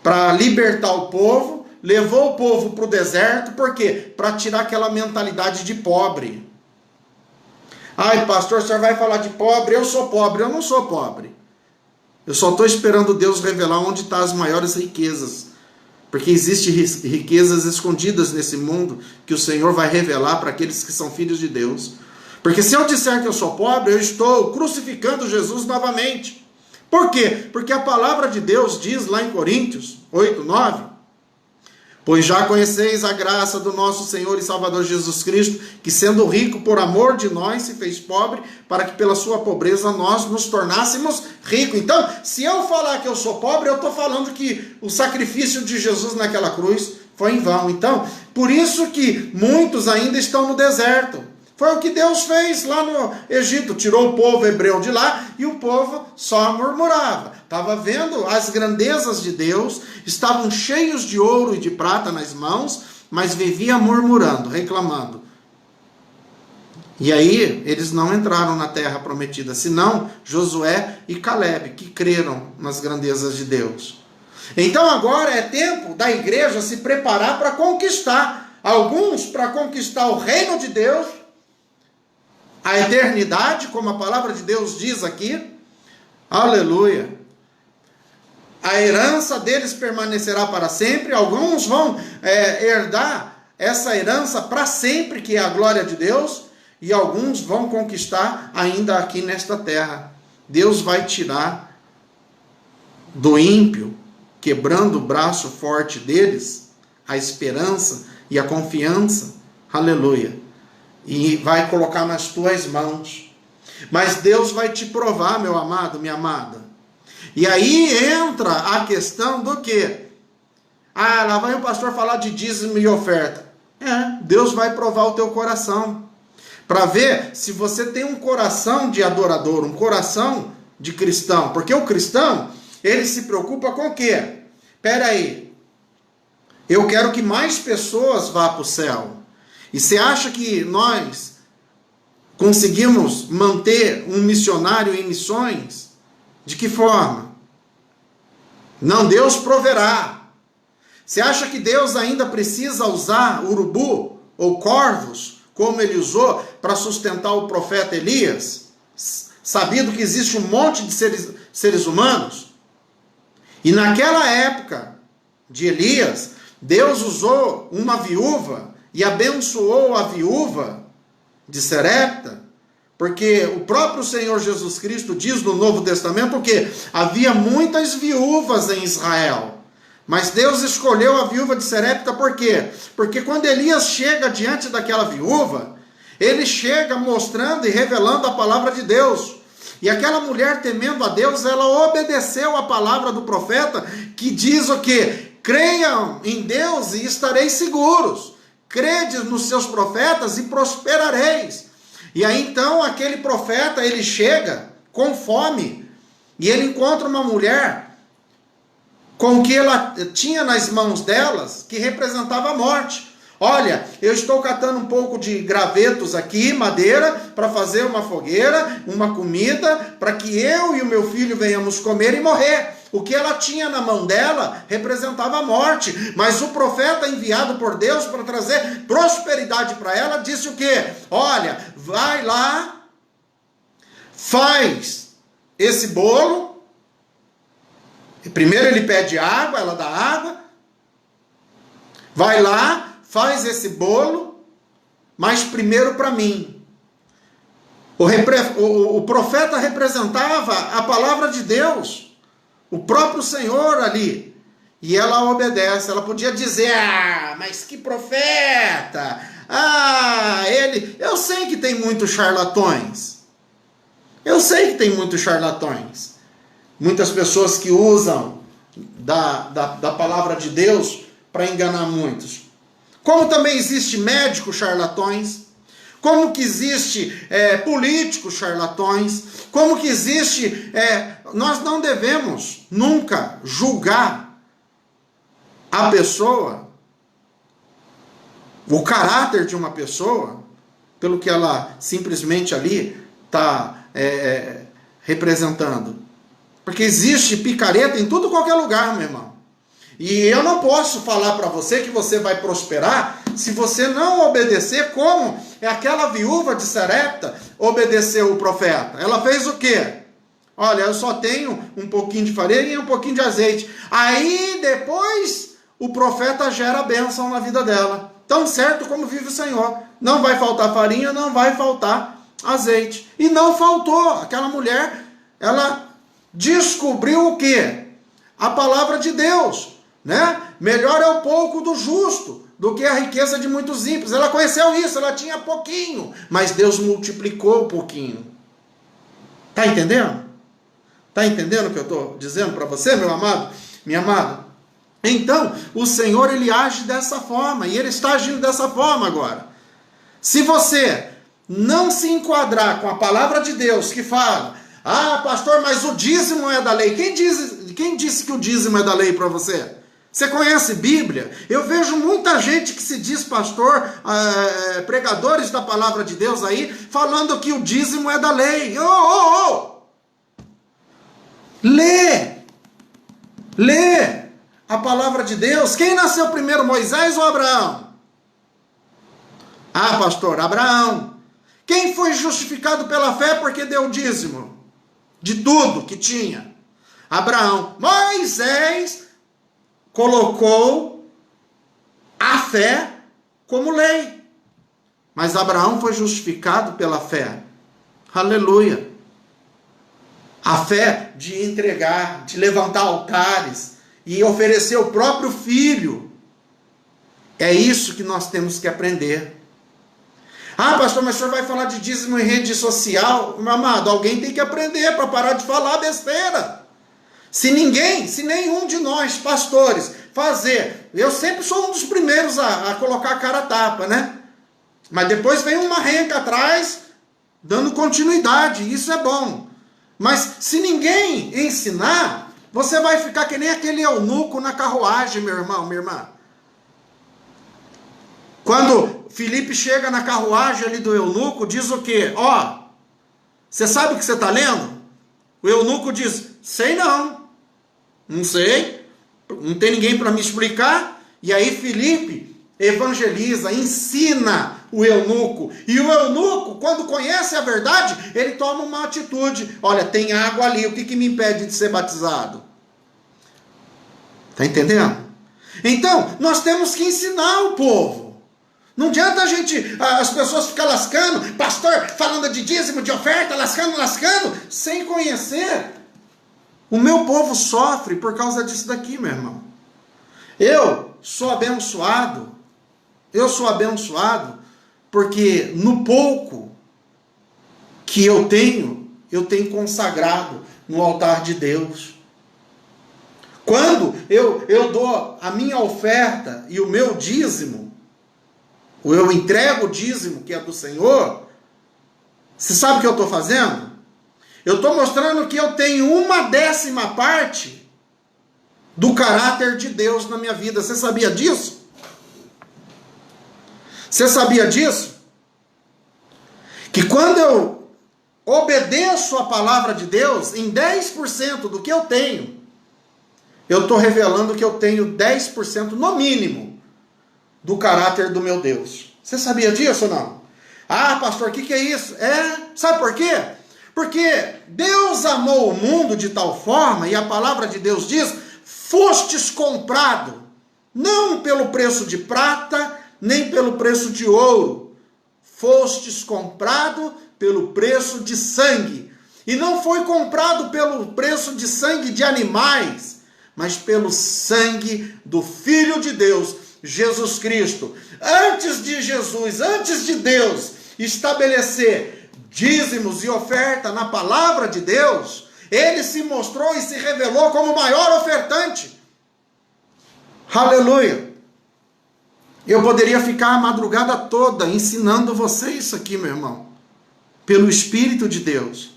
A: para libertar o povo, levou o povo para o deserto. Por quê? Para tirar aquela mentalidade de pobre. Ai, pastor, o senhor vai falar de pobre? Eu sou pobre. Eu não sou pobre. Eu só estou esperando Deus revelar onde estão as maiores riquezas. Porque existem riquezas escondidas nesse mundo que o Senhor vai revelar para aqueles que são filhos de Deus. Porque se eu disser que eu sou pobre, eu estou crucificando Jesus novamente. Por quê? Porque a palavra de Deus diz lá em Coríntios 8:9: pois já conheceis a graça do nosso Senhor e Salvador Jesus Cristo, que sendo rico por amor de nós se fez pobre, para que pela sua pobreza nós nos tornássemos ricos. Então, se eu falar que eu sou pobre, eu estou falando que o sacrifício de Jesus naquela cruz foi em vão. Então, por isso que muitos ainda estão no deserto. Foi o que Deus fez lá no Egito, tirou o povo hebreu de lá e o povo só murmurava. Estava vendo as grandezas de Deus, estavam cheios de ouro e de prata nas mãos, mas vivia murmurando, reclamando. E aí eles não entraram na terra prometida, senão Josué e Caleb, que creram nas grandezas de Deus. Então agora é tempo da igreja se preparar para conquistar. Alguns para conquistar o reino de Deus, a eternidade, como a palavra de Deus diz aqui. Aleluia. A herança deles permanecerá para sempre. Alguns vão herdar essa herança para sempre, que é a glória de Deus. E alguns vão conquistar ainda aqui nesta terra. Deus vai tirar do ímpio, quebrando o braço forte deles, a esperança e a confiança. Aleluia. E vai colocar nas tuas mãos. Mas Deus vai te provar, meu amado, minha amada. E aí entra a questão do quê? Ah, lá vai o pastor falar de dízimo e oferta. Deus vai provar o teu coração. Para ver se você tem um coração de adorador, um coração de cristão. Porque o cristão, ele se preocupa com o quê? Espera aí. Eu quero que mais pessoas vá para o céu. E você acha que nós conseguimos manter um missionário em missões? De que forma? Não, Deus proverá. Você acha que Deus ainda precisa usar urubu ou corvos, como ele usou para sustentar o profeta Elias? Sabido que existe um monte de seres humanos? E naquela época de Elias, Deus usou uma viúva e abençoou a viúva de Serepta, porque o próprio Senhor Jesus Cristo diz no Novo Testamento que havia muitas viúvas em Israel, mas Deus escolheu a viúva de Serepta. Por quê? Porque quando Elias chega diante daquela viúva, ele chega mostrando e revelando a palavra de Deus, e aquela mulher, temendo a Deus, ela obedeceu a palavra do profeta, que diz o quê? Creiam em Deus e estareis seguros. Credes nos seus profetas e prosperareis. E aí então aquele profeta, ele chega com fome, e ele encontra uma mulher com o que ela tinha nas mãos delas, que representava a morte. Olha, eu estou catando um pouco de gravetos aqui, madeira, para fazer uma fogueira, uma comida, para que eu e o meu filho venhamos comer e morrer. O que ela tinha na mão dela representava a morte, mas o profeta enviado por Deus para trazer prosperidade para ela, disse o quê? Olha, vai lá, faz esse bolo. Primeiro ele pede água, ela dá água. Vai lá, faz esse bolo, mas primeiro para mim. O profeta representava a palavra de Deus, o próprio Senhor ali. E ela obedece. Ela podia dizer, mas que profeta! Eu sei que tem muitos charlatões. Eu sei que tem muitos charlatões. Muitas pessoas que usam da palavra de Deus para enganar muitos. Como também existe médicos charlatões, como que existe políticos charlatões, como que existe... nós não devemos nunca julgar a pessoa, o caráter de uma pessoa, pelo que ela simplesmente ali está representando. Porque existe picareta em tudo qualquer lugar, meu irmão. E eu não posso falar para você que você vai prosperar se você não obedecer como aquela viúva de Sarepta obedeceu o profeta. Ela fez o quê? Olha, eu só tenho um pouquinho de farinha e um pouquinho de azeite. Aí depois o profeta gera a bênção na vida dela. Tão certo como vive o Senhor. Não vai faltar farinha, não vai faltar azeite. E não faltou. Aquela mulher, ela descobriu o quê? A palavra de Deus. Né? Melhor é o pouco do justo do que a riqueza de muitos ímpios. Ela conheceu isso, ela tinha pouquinho, mas Deus multiplicou um pouquinho. Está entendendo? Está entendendo o que eu estou dizendo para você, meu amado, minha amada? Então, o Senhor, ele age dessa forma, e ele está agindo dessa forma agora. Se você não se enquadrar com a palavra de Deus que fala, pastor, mas o dízimo é da lei. Quem disse que o dízimo é da lei para você? Você conhece Bíblia? Eu vejo muita gente que se diz pastor, pregadores da palavra de Deus aí, falando que o dízimo é da lei. Lê a palavra de Deus. Quem nasceu primeiro, Moisés ou Abraão? Pastor, Abraão. Quem foi justificado pela fé porque deu dízimo? De tudo que tinha. Abraão. Moisés colocou a fé como lei. Mas Abraão foi justificado pela fé. Aleluia. A fé de entregar, de levantar altares e oferecer o próprio filho. É isso que nós temos que aprender. Pastor, mas o senhor vai falar de dízimo em rede social? Meu amado, alguém tem que aprender para parar de falar besteira. Se nenhum de nós, pastores, fazer, eu sempre sou um dos primeiros a colocar a cara a tapa, né? Mas depois vem uma renca atrás, dando continuidade, isso é bom. Mas se ninguém ensinar, você vai ficar que nem aquele eunuco na carruagem, meu irmão, minha irmã. Quando Filipe chega na carruagem ali do eunuco, diz o quê? Você sabe o que você está lendo? O eunuco diz, sei não sei, não tem ninguém para me explicar. E aí Filipe evangeliza, ensina o eunuco. E o eunuco, quando conhece a verdade, ele toma uma atitude. Olha, tem água ali, o que me impede de ser batizado? Está entendendo? Então, nós temos que ensinar o povo. Não adianta as pessoas ficarem lascando, pastor falando de dízimo, de oferta, lascando, sem conhecer. O meu povo sofre por causa disso daqui, meu irmão. Eu sou abençoado porque no pouco que eu tenho consagrado no altar de Deus. Quando eu dou a minha oferta e o meu dízimo, ou eu entrego o dízimo que é do Senhor, você sabe o que eu estou fazendo? Eu estou mostrando que eu tenho 1/10 do caráter de Deus na minha vida. Você sabia disso? Você sabia disso? Que quando eu obedeço a palavra de Deus, em 10% do que eu tenho, eu estou revelando que eu tenho 10% no mínimo do caráter do meu Deus. Você sabia disso ou não? Ah, pastor, o que é isso? Sabe por quê? Porque Deus amou o mundo de tal forma, e a palavra de Deus diz, fostes comprado, não pelo preço de prata, nem pelo preço de ouro, fostes comprado pelo preço de sangue. E não foi comprado pelo preço de sangue de animais, mas pelo sangue do Filho de Deus, Jesus Cristo. Antes de Jesus, antes de Deus estabelecer dízimos e oferta na palavra de Deus, ele se mostrou e se revelou como o maior ofertante. Aleluia! Eu poderia ficar a madrugada toda ensinando você isso aqui, meu irmão, pelo Espírito de Deus.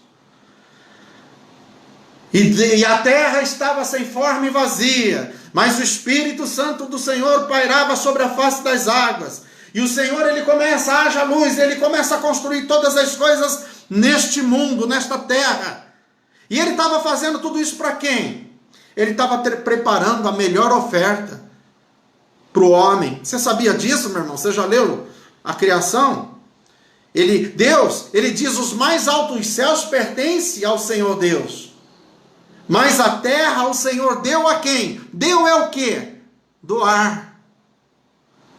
A: E a terra estava sem forma e vazia, mas o Espírito Santo do Senhor pairava sobre a face das águas. E o Senhor, ele começa, haja luz, ele começa a construir todas as coisas neste mundo, nesta terra. E ele estava fazendo tudo isso para quem? Ele estava preparando a melhor oferta para o homem. Você sabia disso, meu irmão? Você já leu a criação? Deus, ele diz, os mais altos céus pertencem ao Senhor Deus. Mas a terra o Senhor deu a quem? Deu é o quê? Doar.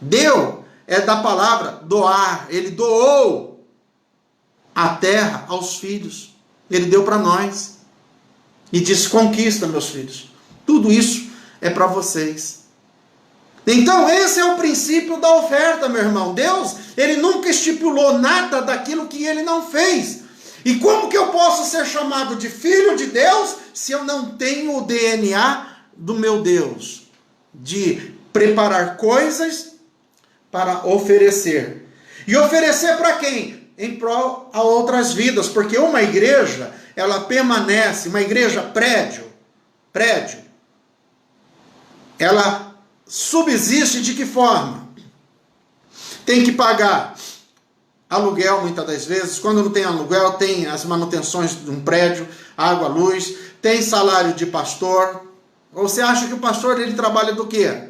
A: Deu é da palavra doar. Ele doou a terra aos filhos. Ele deu para nós. E disse, conquista, meus filhos. Tudo isso é para vocês. Então esse é o princípio da oferta, meu irmão. Deus, ele nunca estipulou nada daquilo que ele não fez. E como que eu posso ser chamado de filho de Deus se eu não tenho o DNA do meu Deus? De preparar coisas para oferecer. E oferecer para quem? Em prol a outras vidas. Porque uma igreja, ela permanece, uma igreja prédio, ela subsiste de que forma? Tem que pagar aluguel muitas das vezes. Quando não tem aluguel, tem as manutenções de um prédio, água, luz, tem salário de pastor. Ou você acha que o pastor, ele trabalha do quê?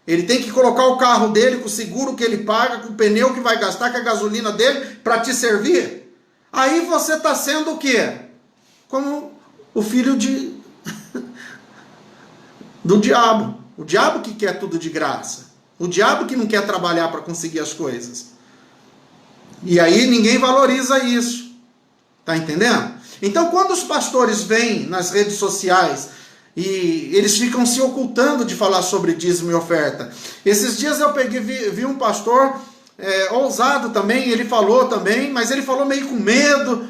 A: Ele tem que colocar o carro dele, com o seguro que ele paga, com o pneu que vai gastar, com a gasolina dele, para te servir? Aí você está sendo o quê? Como o filho do diabo. O diabo que quer tudo de graça. O diabo que não quer trabalhar para conseguir as coisas. E aí ninguém valoriza isso. Tá entendendo? Então quando os pastores vêm nas redes sociais e eles ficam se ocultando de falar sobre dízimo e oferta. Esses dias eu vi um pastor ousado também, ele falou também, mas ele falou meio com medo.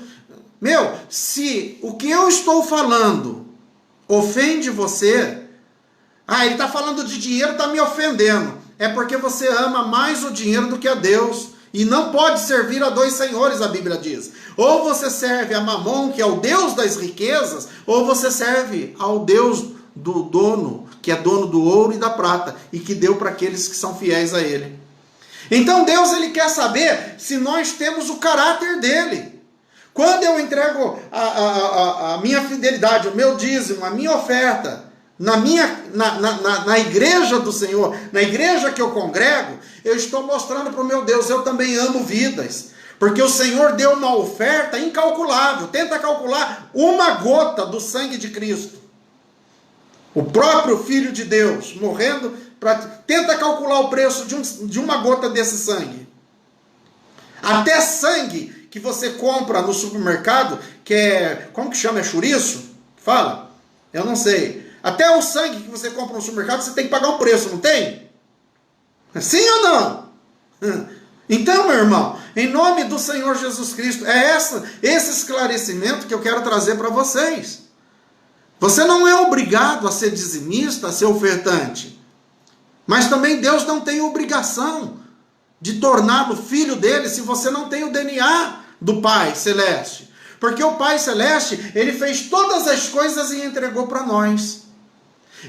A: Meu, se o que eu estou falando ofende você, ele está falando de dinheiro, está me ofendendo. É porque você ama mais o dinheiro do que a Deus. E não pode servir a dois senhores, a Bíblia diz. Ou você serve a Mamon, que é o Deus das riquezas, ou você serve ao Deus do dono, que é dono do ouro e da prata, e que deu para aqueles que são fiéis a Ele. Então Deus, ele quer saber se nós temos o caráter dele. Quando eu entrego a minha fidelidade, o meu dízimo, a minha oferta, na igreja do Senhor, na igreja que eu congrego, eu estou mostrando para o meu Deus, eu também amo vidas, porque o Senhor deu uma oferta incalculável. Tenta calcular uma gota do sangue de Cristo, o próprio Filho de Deus morrendo, tenta calcular o preço de uma gota desse sangue. Até sangue que você compra no supermercado, que é, como que chama, é chouriço? Fala, eu não sei. Até o sangue que você compra no supermercado, você tem que pagar um preço, não tem? Sim ou não? Então, meu irmão, em nome do Senhor Jesus Cristo, é esse esclarecimento que eu quero trazer para vocês. Você não é obrigado a ser dizimista, a ser ofertante. Mas também Deus não tem obrigação de torná-lo filho dele se você não tem o DNA do Pai Celeste. Porque o Pai Celeste, ele fez todas as coisas e entregou para nós.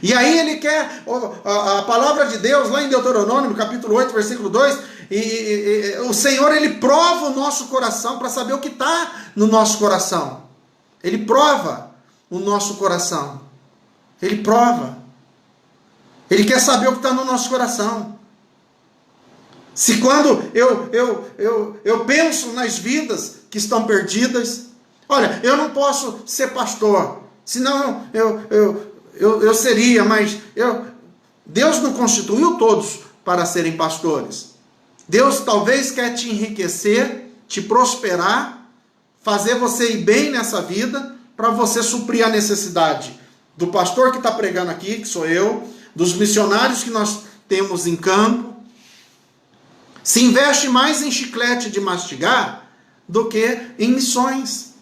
A: E aí ele quer, a palavra de Deus, lá em Deuteronômio, capítulo 8, versículo 2, o Senhor, Ele prova o nosso coração para saber o que está no nosso coração. Ele prova o nosso coração. Ele prova. Ele quer saber o que está no nosso coração. Se quando eu penso nas vidas que estão perdidas, olha, eu não posso ser pastor, senão eu seria, mas Deus não constituiu todos para serem pastores. Deus talvez quer te enriquecer, te prosperar, fazer você ir bem nessa vida, para você suprir a necessidade do pastor que está pregando aqui, que sou eu, dos missionários que nós temos em campo. Se investe mais em chiclete de mastigar do que em missões.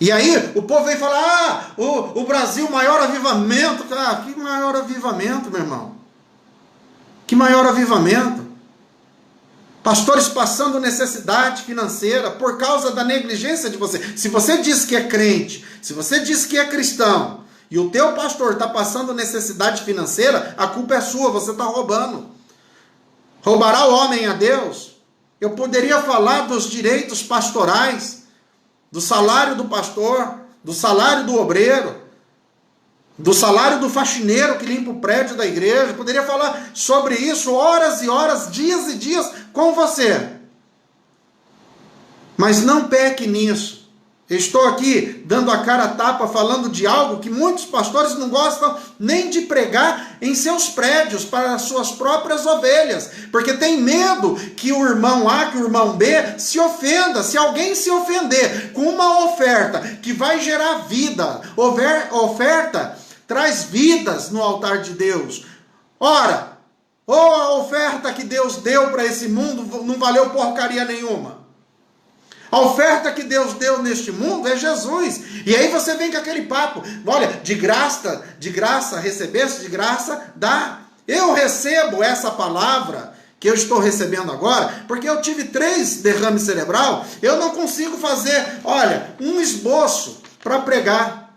A: E aí o povo vem falar, o Brasil, maior avivamento. Ah, que maior avivamento, meu irmão? Que maior avivamento? Pastores passando necessidade financeira por causa da negligência de você. Se você diz que é crente, se você diz que é cristão, e o teu pastor está passando necessidade financeira, a culpa é sua, você está roubando. Roubará o homem a Deus? Eu poderia falar dos direitos pastorais, do salário do pastor, do salário do obreiro, do salário do faxineiro que limpa o prédio da igreja. Eu poderia falar sobre isso horas e horas, dias e dias com você. Mas não peque nisso. Eu estou aqui dando a cara a tapa, falando de algo que muitos pastores não gostam nem de pregar em seus prédios, para as suas próprias ovelhas, porque tem medo que o irmão A, que o irmão B se ofenda. Se alguém se ofender com uma oferta que vai gerar vida, oferta traz vidas no altar de Deus. Ora, ou a oferta que Deus deu para esse mundo não valeu porcaria nenhuma. A oferta que Deus deu neste mundo é Jesus. E aí você vem com aquele papo, olha, de graça recebeste, de graça dá. Eu recebo essa palavra que eu estou recebendo agora, porque eu tive 3 derrames cerebral, eu não consigo fazer, olha, um esboço para pregar.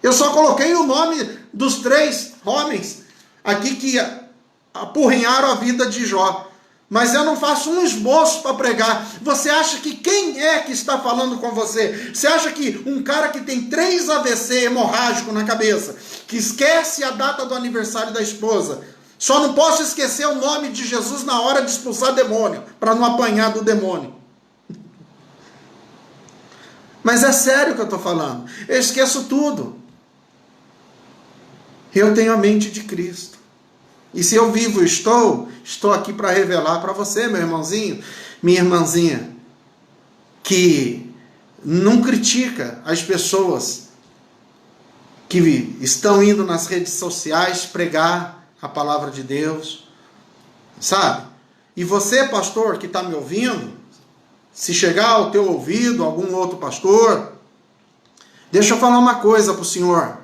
A: Eu só coloquei o nome dos 3 homens aqui que apurrinharam a vida de Jó. Mas eu não faço um esboço para pregar. Você acha que quem é que está falando com você? Você acha que um cara que tem 3 AVC hemorrágico na cabeça, que esquece a data do aniversário da esposa, só não posso esquecer o nome de Jesus na hora de expulsar demônio, para não apanhar do demônio? Mas é sério que eu estou falando. Eu esqueço tudo. Eu tenho a mente de Cristo. E se eu vivo estou aqui para revelar para você, meu irmãozinho, minha irmãzinha, que não critica as pessoas que estão indo nas redes sociais pregar a palavra de Deus, sabe? E você, pastor, que está me ouvindo, se chegar ao teu ouvido algum outro pastor, deixa eu falar uma coisa para o senhor.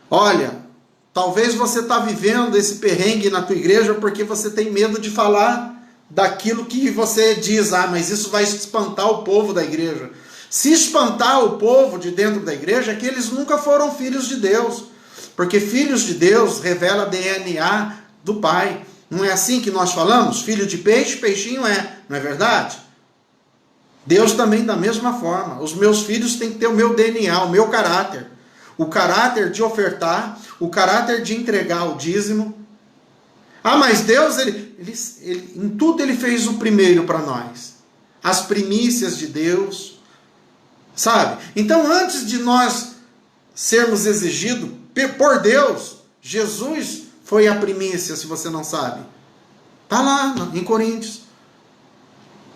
A: Olha, talvez você está vivendo esse perrengue na tua igreja porque você tem medo de falar daquilo que você diz. Ah, mas isso vai espantar o povo da igreja. Se espantar o povo de dentro da igreja, é que eles nunca foram filhos de Deus. Porque filhos de Deus revela DNA do Pai. Não é assim que nós falamos? Filho de peixe, peixinho é. Não é verdade? Deus também da mesma forma. Os meus filhos têm que ter o meu DNA, o meu caráter. O caráter de ofertar, o caráter de entregar o dízimo. Ah, mas Deus, ele em tudo ele fez o primeiro para nós. As primícias de Deus, sabe? Então, antes de nós sermos exigidos por Deus, Jesus foi a primícia, se você não sabe. Está lá em Coríntios.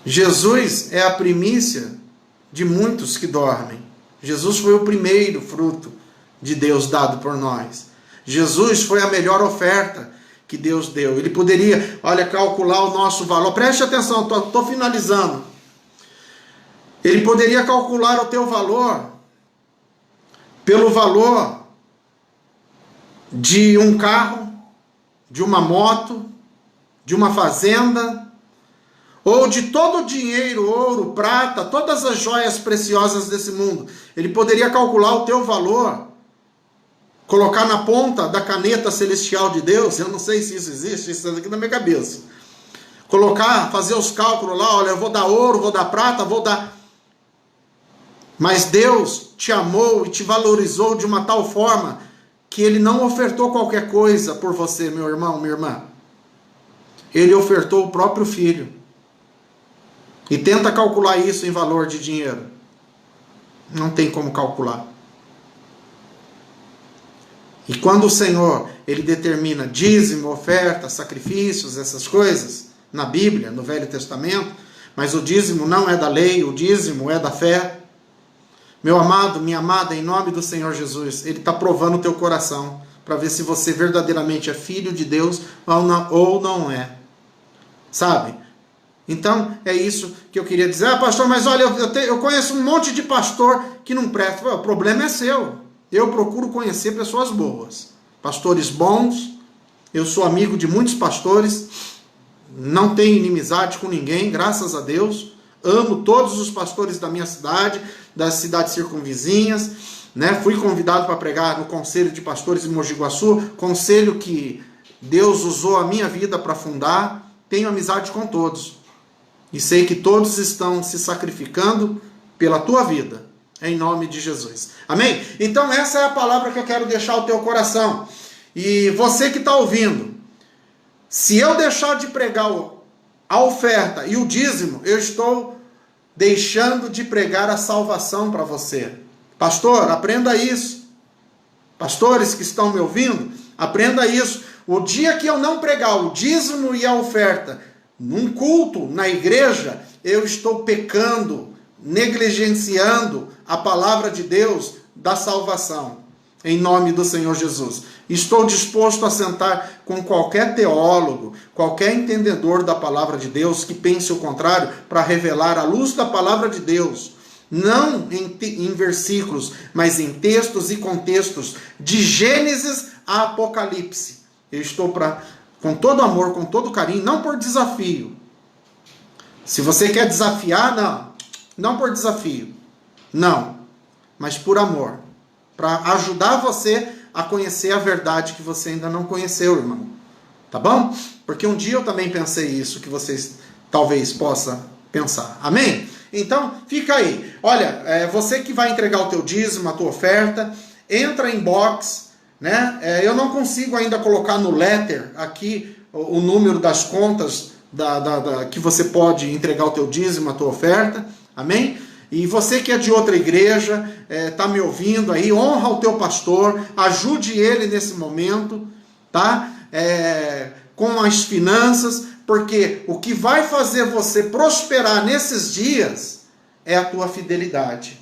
A: Jesus é a primícia de muitos que dormem. Jesus foi o primeiro fruto de Deus dado por nós. Jesus foi a melhor oferta que Deus deu. Ele poderia, olha, calcular o nosso valor. Preste atenção, estou finalizando. Ele poderia calcular o teu valor pelo valor de um carro, de uma moto, de uma fazenda, ou de todo o dinheiro, ouro, prata, todas as joias preciosas desse mundo. Ele poderia calcular o teu valor, colocar na ponta da caneta celestial de Deus. Eu não sei se isso existe, isso é aqui na minha cabeça. colocar, fazer os cálculos lá, olha, eu vou dar ouro, vou dar prata, vou dar... Mas Deus te amou e te valorizou de uma tal forma que Ele não ofertou qualquer coisa por você, meu irmão, minha irmã. Ele ofertou o próprio Filho. E tenta calcular isso em valor de dinheiro. Não tem como calcular. E quando o Senhor, Ele determina dízimo, oferta, sacrifícios, essas coisas, na Bíblia, no Velho Testamento, mas o dízimo não é da lei, o dízimo é da fé. Meu amado, minha amada, em nome do Senhor Jesus, Ele está provando o teu coração, para ver se você verdadeiramente é filho de Deus ou não é. Sabe? Então, é isso que eu queria dizer. Ah, pastor, mas olha, eu conheço um monte de pastor que não presta. O problema é seu. Eu procuro conhecer pessoas boas. Pastores bons. Eu sou amigo de muitos pastores. Não tenho inimizade com ninguém, graças a Deus. Amo todos os pastores da minha cidade, das cidades circunvizinhas. Né? Fui convidado para pregar no Conselho de Pastores em Mogi Guaçu. Conselho que Deus usou a minha vida para fundar. Tenho amizade com todos. E sei que todos estão se sacrificando pela tua vida. Em nome de Jesus. Amém? Então essa é a palavra que eu quero deixar ao teu coração. E você que está ouvindo. Se eu deixar de pregar a oferta e o dízimo, eu estou deixando de pregar a salvação para você. Pastor, aprenda isso. Pastores que estão me ouvindo, aprenda isso. O dia que eu não pregar o dízimo e a oferta num culto, na igreja, eu estou pecando, negligenciando a palavra de Deus da salvação. Em nome do Senhor Jesus. Estou disposto a sentar com qualquer teólogo, qualquer entendedor da palavra de Deus que pense o contrário, para revelar a luz da palavra de Deus. Não em versículos, mas em textos e contextos, de Gênesis a Apocalipse. Eu estou com todo amor, com todo carinho, não por desafio. Se você quer desafiar, não por desafio. Não, mas por amor. Para ajudar você a conhecer a verdade que você ainda não conheceu, irmão. Tá bom? Porque um dia eu também pensei isso, que vocês talvez possam pensar. Amém? Então, fica aí. Olha, você que vai entregar o teu dízimo, a tua oferta, entra em box, né? Eu não consigo ainda colocar no letter aqui o número das contas que você pode entregar o teu dízimo, a tua oferta. Amém? E você que é de outra igreja, está me ouvindo aí, honra o teu pastor, ajude ele nesse momento, tá? Com as finanças, porque o que vai fazer você prosperar nesses dias é a tua fidelidade.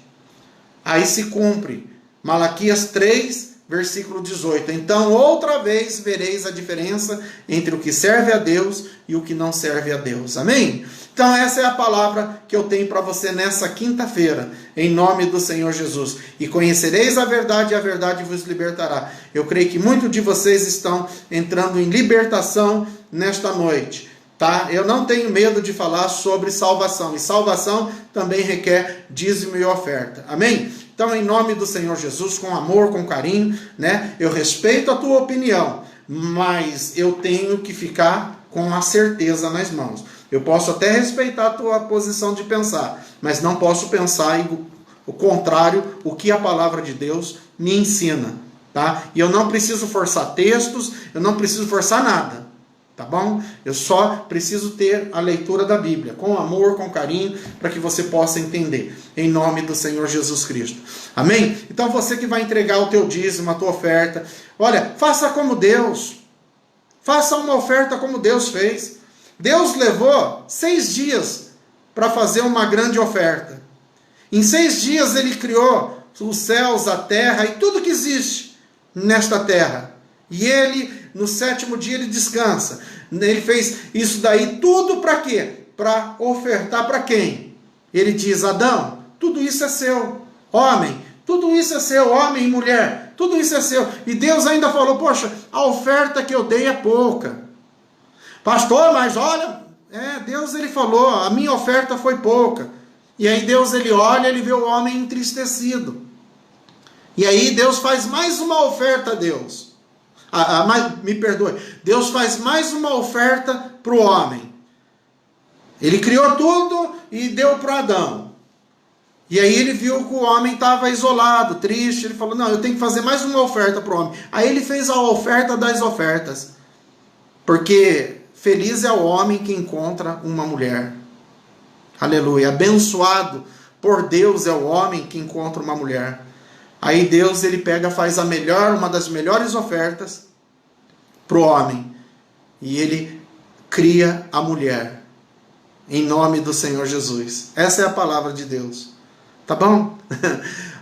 A: Aí se cumpre Malaquias 3, versículo 18. Então, outra vez vereis a diferença entre o que serve a Deus e o que não serve a Deus. Amém? Então, essa é a palavra que eu tenho para você nessa quinta-feira, em nome do Senhor Jesus. E conhecereis a verdade, e a verdade vos libertará. Eu creio que muitos de vocês estão entrando em libertação nesta noite. Tá? Eu não tenho medo de falar sobre salvação. E salvação também requer dízimo e oferta. Amém? Então, em nome do Senhor Jesus, com amor, com carinho, né? Eu respeito a tua opinião, mas eu tenho que ficar com a certeza nas mãos. Eu posso até respeitar a tua posição de pensar, mas não posso pensar o contrário, o que a palavra de Deus me ensina. Tá? E eu não preciso forçar textos, eu não preciso forçar nada. Tá bom? Eu só preciso ter a leitura da Bíblia, com amor, com carinho, para que você possa entender, em nome do Senhor Jesus Cristo. Amém? Então você que vai entregar o teu dízimo, a tua oferta, olha, faça como Deus. Faça uma oferta como Deus fez. Deus levou 6 dias para fazer uma grande oferta. Em 6 dias ele criou os céus, a terra e tudo que existe nesta terra. E ele, no 7º dia, ele descansa. Ele fez isso daí tudo para quê? Para ofertar para quem? Ele diz, Adão, tudo isso é seu. Homem, tudo isso é seu. Homem e mulher, tudo isso é seu. E Deus ainda falou, poxa, a oferta que eu dei é pouca. Pastor, mas olha, Deus ele falou, a minha oferta foi pouca. E aí Deus ele olha, ele vê o homem entristecido. E aí Deus faz mais uma oferta a Deus. Me perdoe, Deus faz mais uma oferta para o homem. Ele criou tudo e deu para Adão. E aí ele viu que o homem estava isolado, triste. Ele falou, não, eu tenho que fazer mais uma oferta para o homem. Aí ele fez a oferta das ofertas. Porque feliz é o homem que encontra uma mulher. Aleluia. Abençoado por Deus é o homem que encontra uma mulher. Aí Deus, ele pega, faz uma das melhores ofertas para o homem. E ele cria a mulher. Em nome do Senhor Jesus. Essa é a palavra de Deus. Tá bom?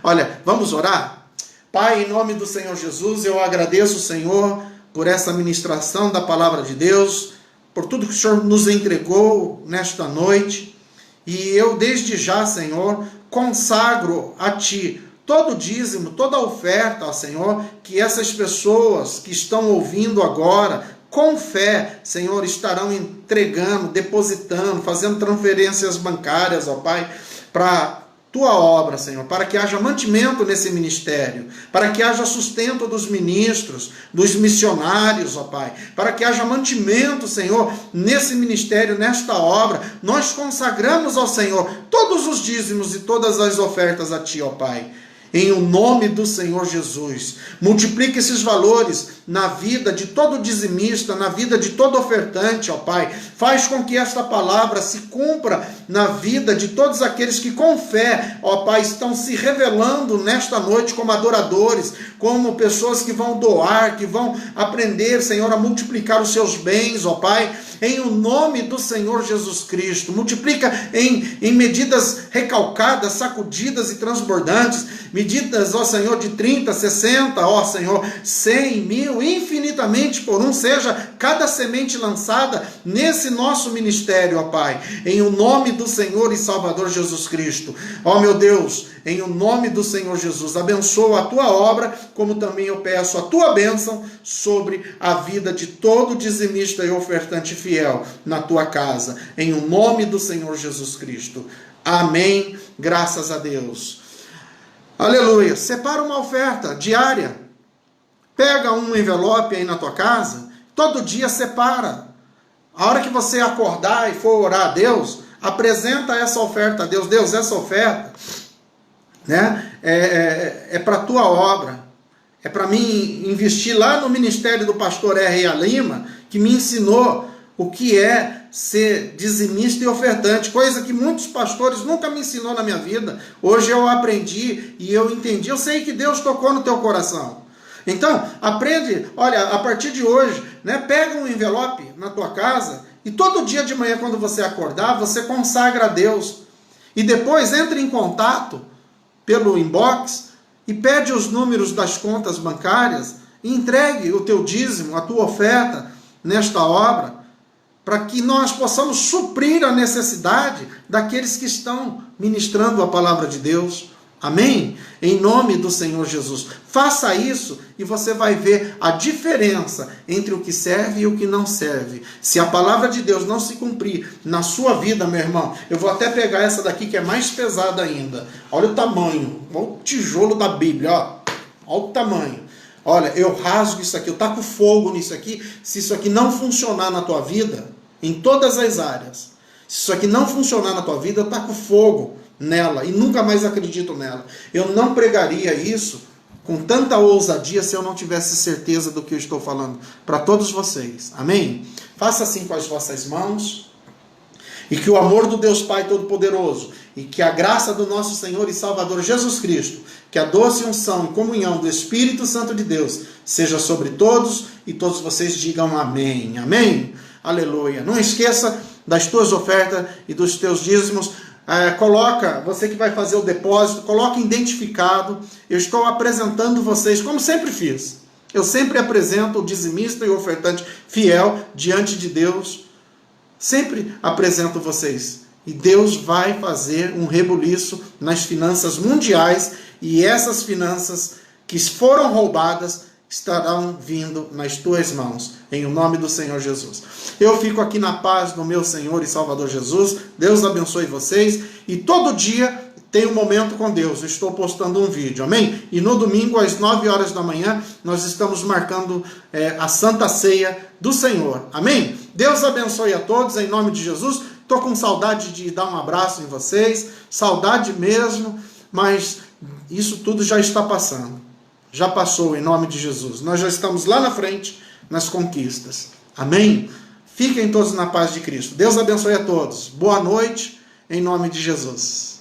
A: Olha, vamos orar? Pai, em nome do Senhor Jesus, eu agradeço, Senhor, por essa ministração da palavra de Deus, por tudo que o Senhor nos entregou nesta noite. E eu, desde já, Senhor, consagro a Ti todo o dízimo, toda a oferta, ó Senhor, que essas pessoas que estão ouvindo agora, com fé, Senhor, estarão entregando, depositando, fazendo transferências bancárias, ó Pai, para Tua obra, Senhor, para que haja mantimento nesse ministério, para que haja sustento dos ministros, dos missionários, ó Pai, para que haja mantimento, Senhor, nesse ministério, nesta obra. Nós consagramos ao Senhor todos os dízimos e todas as ofertas a Ti, ó Pai. Em o nome do Senhor Jesus, multiplique esses valores na vida de todo dizimista, na vida de todo ofertante, ó Pai. Faz com que esta palavra se cumpra na vida de todos aqueles que com fé, ó Pai, estão se revelando nesta noite como adoradores, como pessoas que vão doar, que vão aprender, Senhor, a multiplicar os seus bens, ó Pai. Em o nome do Senhor Jesus Cristo, multiplica em medidas recalcadas, sacudidas e transbordantes, medidas, ó Senhor, de 30, 60, ó Senhor, 100, 1000, infinitamente por um, seja cada semente lançada nesse nosso ministério, ó Pai, em o nome do Senhor e Salvador Jesus Cristo. Ó meu Deus, em o nome do Senhor Jesus, abençoa a Tua obra, como também eu peço a Tua bênção sobre a vida de todo dizimista e ofertante fiel na Tua casa, em o nome do Senhor Jesus Cristo. Amém, graças a Deus. Aleluia. Separa uma oferta diária. Pega um envelope aí na tua casa, todo dia separa. A hora que você acordar e for orar a Deus, apresenta essa oferta a Deus. Deus, essa oferta, né, é para a tua obra. É para mim investir lá no ministério do pastor R.A. Lima, que me ensinou o que é ser dizimista e ofertante, coisa que muitos pastores nunca me ensinou na minha vida. Hoje eu aprendi e eu entendi. Eu sei que Deus tocou no teu coração. Então, aprende, olha, a partir de hoje, né, pega um envelope na tua casa e todo dia de manhã, quando você acordar, você consagra a Deus. E depois entre em contato pelo inbox e pede os números das contas bancárias e entregue o teu dízimo, a tua oferta nesta obra, para que nós possamos suprir a necessidade daqueles que estão ministrando a palavra de Deus. Amém? Em nome do Senhor Jesus. Faça isso e você vai ver a diferença entre o que serve e o que não serve. Se a palavra de Deus não se cumprir na sua vida, meu irmão, eu vou até pegar essa daqui que é mais pesada ainda. Olha o tamanho, olha o tijolo da Bíblia, ó. Olha o tamanho. Olha, eu rasgo isso aqui, eu taco fogo nisso aqui. Se isso aqui não funcionar na tua vida, em todas as áreas, se isso aqui não funcionar na tua vida, eu taco fogo nela e nunca mais acredito nela. Eu não pregaria isso com tanta ousadia se eu não tivesse certeza do que eu estou falando para todos vocês. Amém? Faça assim com as vossas mãos e que o amor do Deus Pai Todo-Poderoso e que a graça do nosso Senhor e Salvador Jesus Cristo, que a doce unção e comunhão do Espírito Santo de Deus seja sobre todos e todos vocês digam amém. Amém? Aleluia. Não esqueça das tuas ofertas e dos teus dízimos. Coloca, você que vai fazer o depósito, coloca identificado. Eu estou apresentando vocês, como sempre fiz. Eu sempre apresento o dizimista e o ofertante fiel diante de Deus. Sempre apresento vocês. E Deus vai fazer um rebuliço nas finanças mundiais. E essas finanças que foram roubadas estarão vindo nas tuas mãos, em o nome do Senhor Jesus. Eu fico aqui na paz do meu Senhor e Salvador Jesus. Deus abençoe vocês. E todo dia tem um momento com Deus. Eu estou postando um vídeo, amém? E no domingo, às 9 horas da manhã, nós estamos marcando a Santa Ceia do Senhor, amém? Deus abençoe a todos, em nome de Jesus. Estou com saudade de dar um abraço em vocês, saudade mesmo, mas isso tudo já está passando. Já passou, em nome de Jesus. Nós já estamos lá na frente, nas conquistas. Amém? Fiquem todos na paz de Cristo. Deus abençoe a todos. Boa noite, em nome de Jesus.